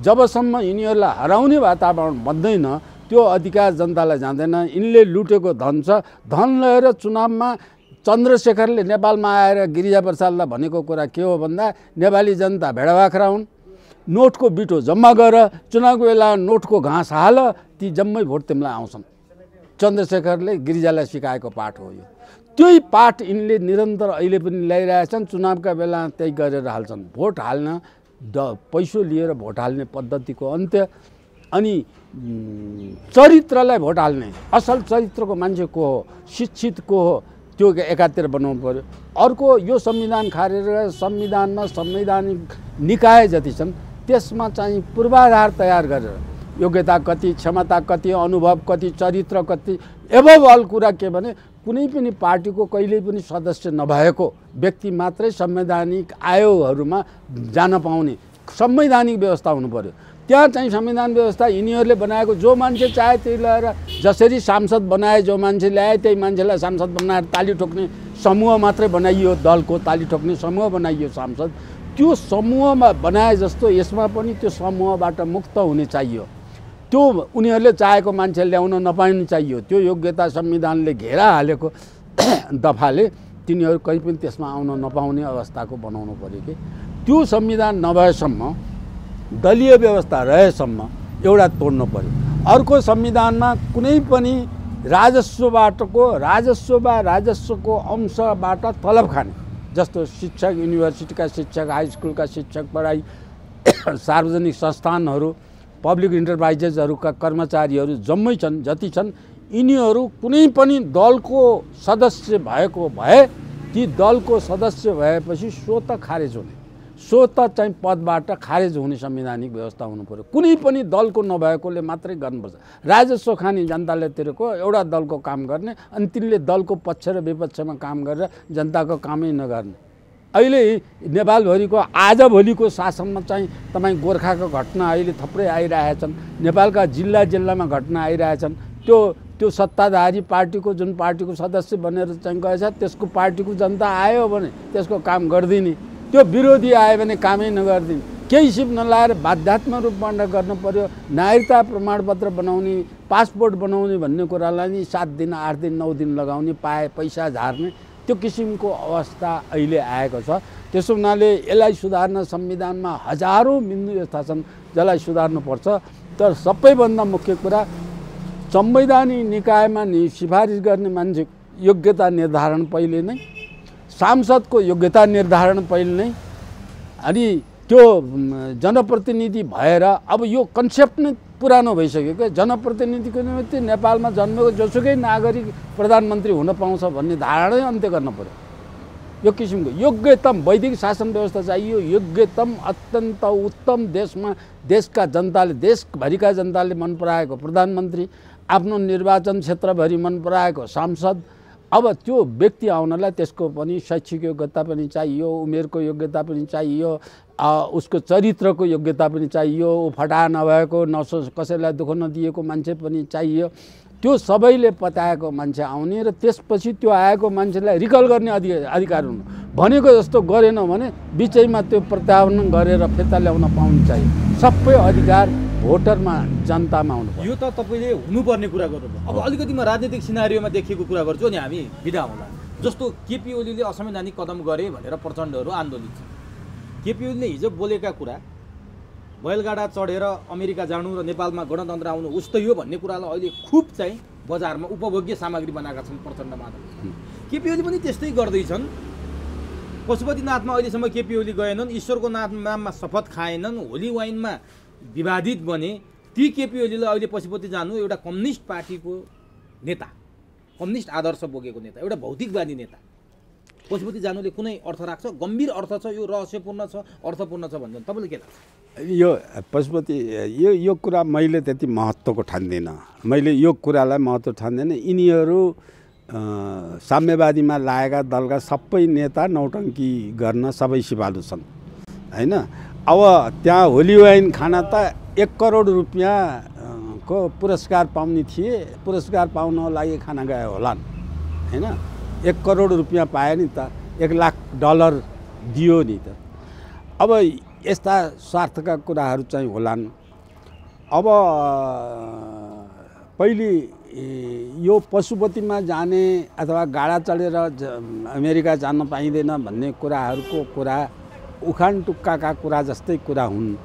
जबसम्म यिनीहरूलाई हराउने वातावरण बन्दैन त्यो अधिकार जनतालाई जाँदैन। यिनले लुटेको धन छ, धन लिएर चुनावमा चन्द्रशेखरले नेपालमा आएर गिरिजाप्रसादलाई भनेको कुरा के हो भन्दा नेपाली जनता भेडाबाख्रा हुन्, नोटको बिटो जम्मा गर, चुनावको बेला नोटको घाँस हाल, ती जम्मै भोट तिमीलाई आउँछन्। चन्द्रशेखरले गिरिजालाई सिकाएको पाठ हो यो। त्यही पाठ यिनले निरन्तर अहिले पनि ल्याइरहेछन्। चुनावका बेला त्यही गरेर हाल्छन्। भोट हाल्न पैसो लिएर भोट हाल्ने पद्धतिको अन्त्य। अनि चरित्रलाई भोट हाल्ने, असल चरित्रको मान्छे को हो, शिक्षित को हो, त्यो एकातिर बनाउनु पर्यो। अर्को यो संविधान खारेर संविधानमा संवैधानिक निकाय जति छन् त्यसमा चाहिँ पूर्वाधार तयार गरेर योग्यता कति, क्षमता कति, अनुभव कति, चरित्र कति, एभव अल कुरा के भने कुनै पनि पार्टीको कहिल्यै पनि सदस्य नभएको व्यक्ति मात्रै संवैधानिक आयोगहरूमा जान पाउने संवैधानिक व्यवस्था हुनु पर्यो। त्यहाँ चाहिँ संविधान व्यवस्था यिनीहरूले बनाएको, जो मान्छे चाहे त्यही ल्याएर, जसरी सांसद बनाए जो मान्छे ल्याए त्यही मान्छेलाई सांसद बनाएर ताली ठोक्ने समूह मात्रै बनाइयो, दलको ताली ठोक्ने समूह बनाइयो सांसद। त्यो समूहमा बनाए जस्तो यसमा पनि त्यो समूहबाट मुक्त हुने चाहियो। त्यो उनीहरूले चाहेको मान्छे ल्याउन नपाउनु चाहियो। त्यो योग्यता संविधानले घेरा हालेको दफाले तिनीहरू कहीँ पनि त्यसमा आउन नपाउने अवस्थाको बनाउनु पर्यो कि त्यो संविधान नभएसम्म दलीय व्यवस्था रहेसम्म एउटा तोड्नु पर्यो। अर्को संविधानमा कुनै पनि राजस्वको अंशबाट तलब खाने, जस्तो शिक्षक, युनिभर्सिटीका शिक्षक, हाई स्कुलका शिक्षक, पढाइ सार्वजनिक संस्थानहरू, पब्लिक इन्टरप्राइजेसहरूका कर्मचारीहरू जम्मै छन्, जति छन्, यिनीहरू कुनै पनि दलको सदस्य भएको भए ती दलको सदस्य भएपछि स्वत खारेज हुने, स्वत चाहिँ पदबाट खारेज हुने संवैधानिक व्यवस्था हुनु पर्यो। कुनै पनि दलको नभएकोले मात्रै गर्नुपर्छ। राजस्व खाने जनताले तिरेको एउटा दलको काम गर्ने, अनि तिनले दलको पक्ष र विपक्षमा काम गरेर जनताको कामै नगर्ने। अहिले नेपालभरिको आजभोलिको शासनमा चाहिँ तपाईँ गोर्खाको घटना अहिले थुप्रै आइरहेछन्, नेपालका जिल्लामा घटना आइरहेछन्। त्यो सत्ताधारी पार्टीको जुन पार्टीको सदस्य बनेर चाहिँ गएछ त्यसको पार्टीको जनता आयो भने त्यसको काम गरिदिने, त्यो विरोधी आयो भने कामै नगरिदिने, केही सिप नलाएर बाध्यात्मक रूपमा गर्नु पर्यो। नागरिकता प्रमाणपत्र बनाउने, पासपोर्ट बनाउने भन्ने कुरालाई नि 7 दिन 8 दिन 9 दिन लगाउने, पैसा झार्ने, त्यो किसिमको अवस्था अहिले आएको छ। त्यसो हुनाले यसलाई सुधार्न संविधानमा हजारौँ बिन्दु यस्ता छन् जसलाई सुधार्नुपर्छ। तर सबैभन्दा मुख्य कुरा संवैधानिक निकायमा सिफारिस गर्ने मान्छे योग्यता निर्धारण पहिले नै, सांसदको योग्यता निर्धारण पहिले नै, अनि त्यो जनप्रतिनिधि भएर अब यो कन्सेप्ट नै पुरानो भइसक्यो क्या। जनप्रतिनिधिको निमित्त नेपालमा जन्मेको जोसुकै नागरिक प्रधानमन्त्री हुन पाउँछ भन्ने धारणै अन्त्य गर्नु पर्यो। यो किसिमको योग्यतम वैदिक शासन व्यवस्था चाहियो, योग्यतम अत्यन्त उत्तम देशका जनताले, देशभरिका जनताले मन पराएको प्रधानमन्त्री, आफ्नो निर्वाचन क्षेत्रभरि मन पराएको सांसद। अब त्यो व्यक्ति आउनलाई त्यसको पनि शैक्षिक योग्यता पनि चाहियो, उमेरको योग्यता पनि चाहियो, उसको चरित्रको योग्यता पनि चाहियो, फटा नभएको, कसैलाई दुःख नदिएको मान्छे पनि चाहियो। त्यो सबैले पताएको मान्छे आउने र त्यसपछि त्यो आएको मान्छेलाई रिकल गर्ने अधिकार हुनु। भनेको जस्तो गरेन भने बिचैमा त्यो प्रत्यावर्तन गरेर फिर्ता ल्याउन पाउनु चाहियो। सबै अधिकार भोटरमा, जनतामा हुनु पर्यो। यो त तपाईँले हुनुपर्ने कुरा गर्नुभयो। अब अलिकति म राजनीतिक सिनारियोमा देखिएको कुरा गर्छु अनि हामी बिदा होला। जस्तो केपी ओलीले असंवैधानिक कदम गरे भनेर प्रचण्डहरू आन्दोलित छन्। केपी ओलीले हिजो बोलेका कुरा बैलगाडा चढेर अमेरिका जानु र नेपालमा गणतन्त्र आउनु उस्तै हो भन्ने कुरालाई अहिले खुब चाहिँ बजारमा उपभोग्य सामग्री बनाएका छन् प्रचण्ड माधव। केपी ओली पनि त्यस्तै गर्दैछन्। पशुपतिनाथमा अहिलेसम्म केपी ओली गएनन्, ईश्वरको नाममा शपथ खाएनन्, होली वाइनमा विवादित बने। ती केपी ओलीले अहिले पशुपति जानु एउटा कम्युनिस्ट पार्टीको नेता, कम्युनिस्ट आदर्श बोकेको नेता, एउटा भौतिकवादी नेता, पशुपति जानुले कुनै अर्थ राख्छ? गम्भीर अर्थ छ, यो रहस्यपूर्ण छ, अर्थपूर्ण छ भन्छ, तपाईँले के लाग्छ? यो पशुपति यो कुरा मैले त्यति महत्त्वको ठान्दिनँ। मैले यो कुरालाई महत्त्व ठान्दिनँ। यिनीहरू साम्यवादीमा लागेका दलका सबै नेता नौटङ्की गर्न सबै सिपालु छन् होइन। अब त्यहाँ होली वाइन खाना त 1 करोड रुपियाँको पुरस्कार पाउने थिए, पुरस्कार पाउनको लागि खाना गए होलान् होइन। 1 करोड रुपियाँ पाए नि त, $1,00,000 दियो नि त। अब यस्ता स्वार्थका कुराहरू चाहिँ होलान्। अब पहिले यो पशुपतिमा जाने अथवा गाडा चढेर अमेरिका जान पाइँदैन भन्ने कुराहरूको कुरा उखान टुक्काका कुरा जस्तै कुरा हुन्।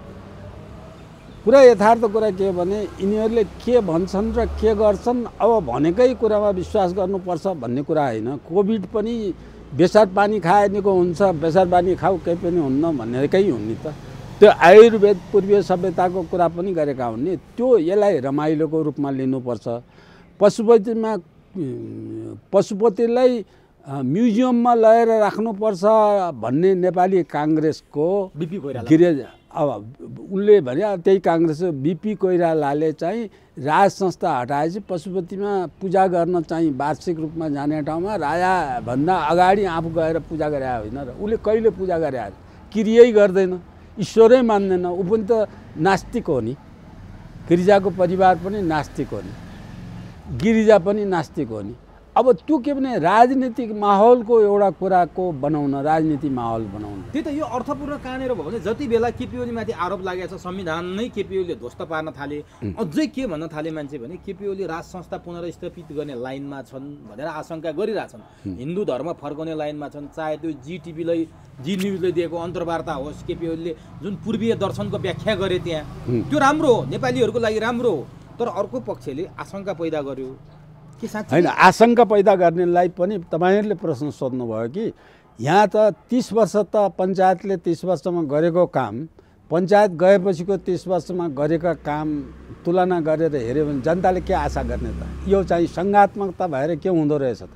पुरा यथार्थ कुरा के हो भने यिनीहरूले के भन्छन् र के गर्छन्, अब भनेकै कुरामा विश्वास गर्नुपर्छ भन्ने कुरा होइन। कोभिड पनि बेसार पानी खाए निको हुन्छ, बेसार पानी खाऊ केही पनि हुन्न भनेकै हुन् नि त। त्यो आयुर्वेद पूर्वीय सभ्यताको कुरा पनि गरेका हुन् नि। त्यो यसलाई रमाइलोको रूपमा लिनुपर्छ। पशुपतिलाई म्युजियममा लगेर राख्नुपर्छ भन्ने नेपाली काङ्ग्रेसको बिपी कोइराला, अब उनले भने त्यही काङ्ग्रेस बिपी कोइरालाले चाहिँ राज संस्था हटाएपछि पशुपतिमा पूजा गर्न चाहिँ वार्षिक रूपमा जाने ठाउँमा राजाभन्दा अगाडि आफू गएर पूजा गरे होइन र। उसले कहिले पूजा गरे? क्रियै गर्दैन, ईश्वरै मान्दैन। ऊ पनि त नास्तिक हो नि। गिरिजाको परिवार पनि नास्तिक हो नि, गिरिजा पनि नास्तिक हो नि। अब त्यो के भने राजनीतिक माहौलको एउटा कुराको बनाउन, राजनीतिक माहौल बनाउन। त्यही त यो अर्थपूर्ण कहाँनिर भयो भने जति बेला केपी ओलीमाथि आरोप लागेको छ, संविधान नै केपी ओलीले ध्वस्त पार्न थाले, अझै के भन्न थाले मान्छे भने केपी ओली राज संस्था पुनर्स्थापित गर्ने लाइनमा छन् भनेर आशंका गरिरहेछन्, हिन्दू धर्म फर्काउने लाइनमा छन्। चाहे त्यो जी न्युजले दिएको अन्तर्वार्ता होस्, केपी ओलीले जुन पूर्वीय दर्शनको व्याख्या गरे त्यहाँ, त्यो राम्रो हो, नेपालीहरूको लागि राम्रो हो। तर अर्को पक्षले आशंका पैदा गर्यो कि साँच्चै होइन, आशंका पैदा गर्नेलाई पनि तपाईँहरूले प्रश्न सोध्नुभयो कि यहाँ त 30 वर्ष त पञ्चायतले 30 वर्षमा गरेको काम, पञ्चायत गएपछिको 30 वर्षमा गरेका काम तुलना गरेर हेऱ्यो भने जनताले के आशा गर्ने त? यो चाहिँ सङ्घात्मकता भएर के हुँदो रहेछ त?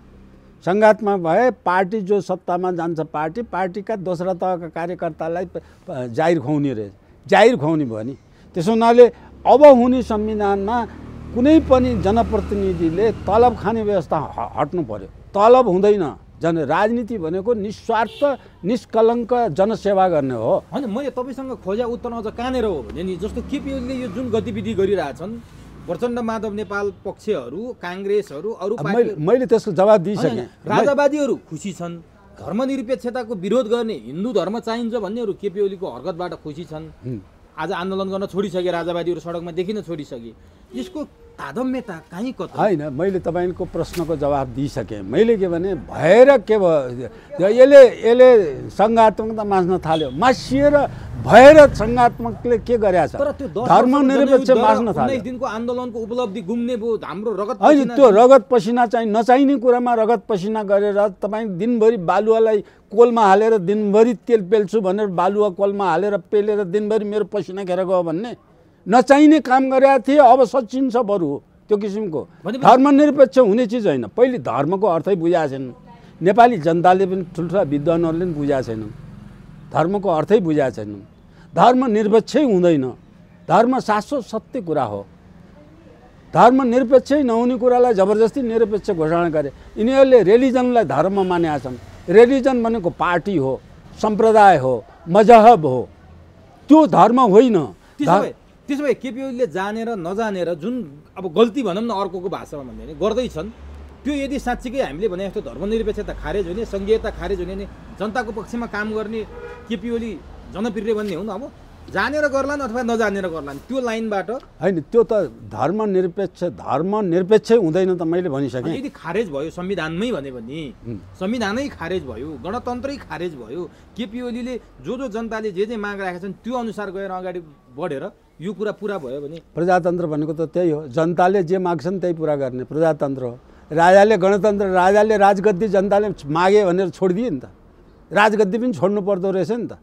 सङ्घात्मक भए पार्टी जो सत्तामा जान्छ, पार्टीका दोस्रा तहका कार्यकर्तालाई जाहिर खुवाउने रहेछ, जाहिर खुवाउने भयो नि। त्यसो हुनाले अब हुने संविधानमा कुनै पनि जनप्रतिनिधिले तलब खाने व्यवस्था हट्नु पर्यो। तलब हुँदैन। राजनीति भनेको निस्वार्थ निष्कलङ्क जनसेवा गर्ने हो। होइन, मैले तपाईँसँग खोजा उत्तर अझ कहाँनिर हो भने नि, जस्तो केपी ओलीले यो जुन गतिविधि गरिरहेछन्, प्रचण्ड माधव नेपाल पक्षहरू, काङ्ग्रेसहरू, अरू मैले त्यसको जवाब दिइसकेँ। राजावादीहरू खुसी छन्, धर्मनिरपेक्षताको विरोध गर्ने, हिन्दू धर्म चाहिन्छ भन्नेहरू केपी ओलीको हरकतबाट खुसी छन्। आज आन्दोलन गर्न छोडिसके, राजावादीहरू सडकमा देखिन छोडिसके। यसको तादम्यता कहीँ कता होइन। मैले तपाईँको प्रश्नको जवाब दिइसकेँ। मैले के भने भएर के भयो, यसले सङ्घात्मकता मास्न थाल्यो, मासिएर भएर सङ्घात्मकले के गरेछ, धर्मनिरपेक्ष मास्न थाल्यो। 19 दिनको आन्दोलनको उपलब्धि गुम्ने भयो, हाम्रो रगत होइन। त्यो रगत पसिना चाहिँ नचाहिने कुरामा रगत पसिना गरेर तपाईँ दिनभरि बालुवालाई कोलमा हालेर दिनभरि तेल पेल्छु भनेर बालुवा कोलमा हालेर पेलेर दिनभरि मेरो पसिना खेर गयो भन्ने नचाहिने काम गरेका थिए। अब सचिन्छ बरु त्यो किसिमको धर्मनिरपेक्ष हुने चिज होइन। पहिले धर्मको अर्थै बुझाएको छैन, नेपाली जनताले पनि ठुल्ठुला विद्वानहरूले पनि बुझाएको छैनन्, धर्मको अर्थै बुझाएको छैनन्। धर्मनिरपेक्षै हुँदैन, धर्म शाश्वत सत्य कुरा हो। धर्मनिरपेक्षै नहुने कुरालाई जबरजस्ती निरपेक्ष घोषणा गरे। यिनीहरूले रिलिजनलाई धर्म मानेका छन्। रिलिजन भनेको पार्टी हो, सम्प्रदाय हो, मजहब हो, त्यो धर्म होइन। त्यसो भए केपी ओलीले जानेर नजानेर जुन अब गल्ती भनौँ न अर्कोको भाषामा भन्यो भने गर्दैछन्, त्यो यदि साँच्चीकै हामीले भने जस्तो धर्मनिरपेक्षता खारेज हुने, सङ्घीयता खारेज हुने भने जनताको पक्षमा काम गर्ने केपी ओली जनप्रिय बन्ने हुन्। अब जानेर गर्लान् अथवा नजानेर गर्लान्, त्यो लाइनबाट होइन। त्यो त धर्मनिरपेक्षै हुँदैन त मैले भनिसकेँ। यदि खारेज भयो संविधानमै भने पनि, संविधानै खारेज भयो, गणतन्त्रै खारेज भयो, केपी ओलीले जो जनताले जे माग राखेका छन् त्यो अनुसार गएर अगाडि बढेर यो कुरा पुरा भयो भने, प्रजातन्त्र भनेको त त्यही हो। जनताले जे माग्छन् त्यही पुरा गर्ने प्रजातन्त्र हो। राजाले गणतन्त्र, राजाले राजगद्दी जनताले मागे भनेर छोडिदिए नि त, राजगद्दी पनि छोड्नु पर्दो रहेछ नि त।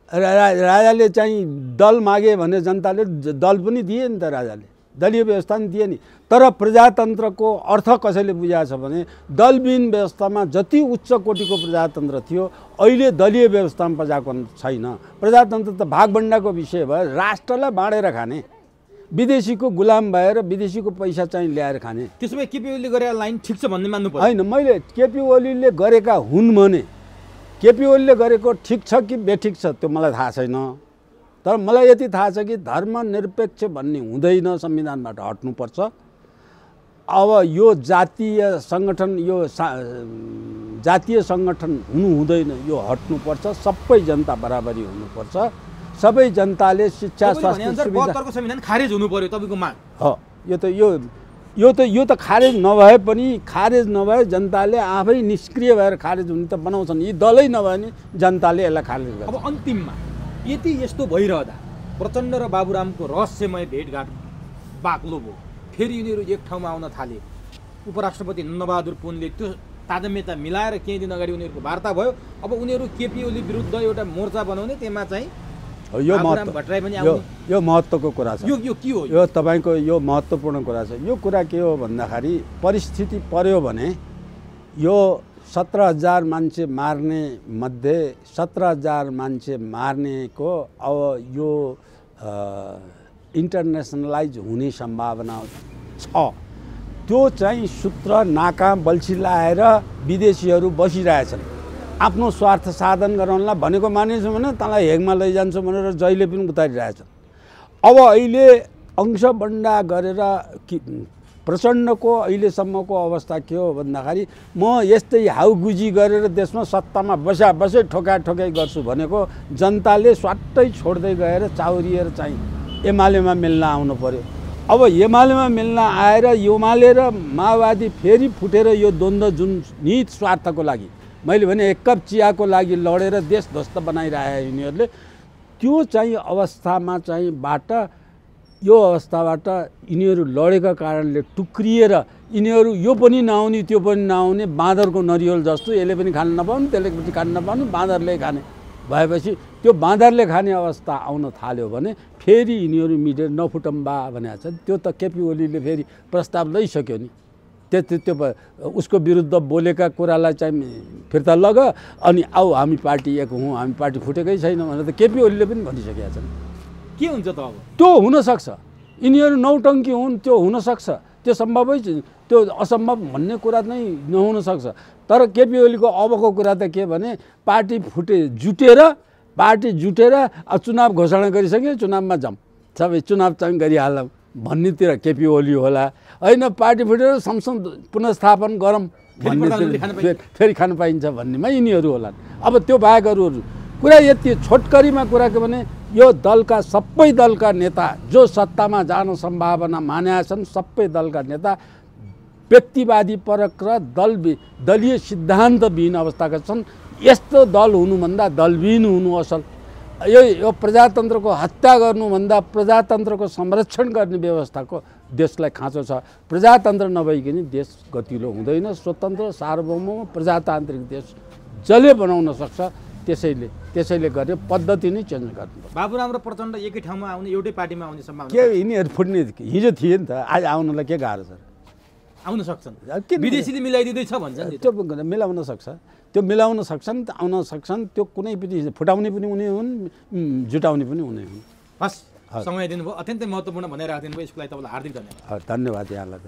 राजाले चाहिँ दल मागे भने जनताले दल पनि दिए नि त, राजाले दलीय व्यवस्था पनि दिए नि। तर प्रजातन्त्रको अर्थ कसैले बुझाएको छ भने दलविहीन व्यवस्थामा जति उच्च कोटिको प्रजातन्त्र थियो अहिले दलीय व्यवस्थामा बजाएको छैन। प्रजातन्त्र त भागभण्डाको विषय भयो, राष्ट्रलाई बाँडेर खाने, विदेशीको गुलाम भएर विदेशीको पैसा चाहिँ ल्याएर खाने। त्यसो भए केपी ओलीले गरेका लाइन ठिक छ भन्ने मान्नु पर्छ? होइन, मैले केपी ओलीले गरेका हुन् भने केपी ओलीले गरेको ठिक छ कि बेठिक छ त्यो मलाई थाहा छैन। तर मलाई यति थाहा छ कि धर्मनिरपेक्ष भन्ने हुँदैन, संविधानबाट हट्नुपर्छ। अब यो जातीय सङ्गठन, यो जातीय सङ्गठन हुनु हुँदैन, यो हट्नुपर्छ। सबै जनता बराबरी हुनुपर्छ। सबै जनताले शिक्षा, स्वास्थ्य सुविधा संविधान खारेज हुनु पर्यो तपाईँको माग हो। यो त खारेज नभए पनि, खारेज नभए जनताले आफै निष्क्रिय भएर खारेज हुने त बनाउँछन्। यी दलै नभए नि जनताले यसलाई खारेज गर्छ। अब अन्तिममा यति यस्तो भइरहँदा प्रचण्ड र बाबुरामको रहस्यमय भेटघाट बाक्लो भयो, फेरि यिनीहरू एक ठाउँमा आउन थाले। उपराष्ट्रपति नन्दबहादुर पुनले त्यो तादम्यता मिलाएर केही दिन अगाडि उनीहरूको वार्ता भयो। अब उनीहरू केपी ओली विरुद्ध एउटा मोर्चा बनाउने, त्यसमा चाहिँ यो महत्त्वको कुरा छ। यो के हो? यो तपाईँको यो महत्त्वपूर्ण कुरा छ। यो कुरा के हो भन्दाखेरि परिस्थिति पर्यो भने यो 17,000 मान्छे मार्ने मध्ये 17,000 मान्छे मार्नेको अब यो इन्टरनेसनलाइज हुने सम्भावना छ। त्यो चाहिँ सूत्र नाकाम बल्छी लाएर विदेशीहरू बसिरहेछन्। आफ्नो स्वार्थ साधन गराउनलाई भनेको मानिसु भने तँलाई हेगमा लैजान्छु भनेर जहिले पनि उतारिरहेछन्। अब अहिले अंशबन्डा गरेर प्रचण्डको अहिलेसम्मको अवस्था के हो भन्दाखेरि म यस्तै हाउगुजी गरेर देशमा सत्तामा बसै ठोकाइ गर्छु भनेको जनताले स्वाट्टै छोड्दै गएर चाउरिएर चाहिँ एमालेमा मिल्न आउनु पर्यो। अब एमालेमा मिल्न आएर एमाले र माओवादी फेरि फुटेर यो द्वन्द्व जुन निहित स्वार्थको लागि मैले भने एक कप चियाको लागि लडेर देश ध्वस्त बनाइरहे यिनीहरूले त्यो चाहिँ अवस्थामा चाहिँ यो अवस्थाबाट यिनीहरू लडेका कारणले टुक्रिएर यिनीहरू यो पनि नआउने त्यो पनि नआउने बाँदरको नरिवल जस्तो यसले पनि खान नपाउनु त्यसले पनि खान नपाउनु बाँदरले खाने भएपछि त्यो बाँदरले खाने अवस्था आउन थाल्यो भने फेरि यिनीहरू मिलेर नफुटम्बा भनेको छ। त्यो त केपी ओलीले फेरि प्रस्ताव लैसक्यो नि, त्यो उसको विरुद्ध बोलेका कुरालाई चाहिँ फिर्ता लग अनि आऊ हामी पार्टी एक हौँ, हामी पार्टी फुटेकै छैन भनेर त केपी ओलीले पनि भनिसकेका छन्। के हुन्छ त अब? त्यो हुनसक्छ, यिनीहरू नौटङ्की हुन्, त्यो हुनसक्छ, त्यो सम्भवै त्यो असम्भव भन्ने कुरा नै नहुनसक्छ। तर केपी ओलीको अबको कुरा त के भने पार्टी जुटेर चुनाव घोषणा गरिसक्यो, चुनावमा जाऊँ, सबै चुनाव चाहिँ गरिहालौँ भन्नेतिर केपी ओली होला, होइन पार्टी फुटेर संसद पुनर्स्थापन गरौँ भन्ने फेरि खान पाइन्छ भन्नेमा यिनीहरू होलान्। अब त्यो बाहेक अरू कुरा यति छोटकरीमा कुरा के भने यो दलका सबै दलका नेता जो सत्तामा जान सम्भावना मानेका छन् सबै दलका नेता व्यक्तिवादी परक र दलीय सिद्धान्तविहीन अवस्थाका छन्। यस्तो दल हुनुभन्दा दलविहीन हुनु असल। यो प्रजातन्त्रको हत्या गर्नुभन्दा प्रजातन्त्रको संरक्षण गर्ने व्यवस्थाको देशलाई खाँचो छ। प्रजातन्त्र नभइकन देश गतिलो हुँदैन। स्वतन्त्र सार्वभौम प्रजातान्त्रिक देश जसले बनाउन सक्छ त्यसैले गर्ने पद्धति नै चेन्ज गर्नु। बाबुराम र प्रचण्ड एकै ठाउँमा आउने, एउटै पार्टीमा आउने सम्भावना के यिनीहरू फुट्ने हिजो थिए नि त, आज आउनलाई के गाह्रो छ? आउन सक्छन्, विदेशीले मिलाइदिँदैछ भन्छन्। त्यो मिलाउन सक्छन्, आउन सक्छन्। त्यो कुनै पनि फुटाउने पनि उनी हुन्, जुटाउने पनि उनी हुन्। हस्, समय दिनुभयो, अत्यन्तै महत्त्वपूर्ण भनेर राखिदिनु भयो। यसको लागि तपाईँलाई हार्दिक धन्यवाद। धन्यवाद यहाँलाई।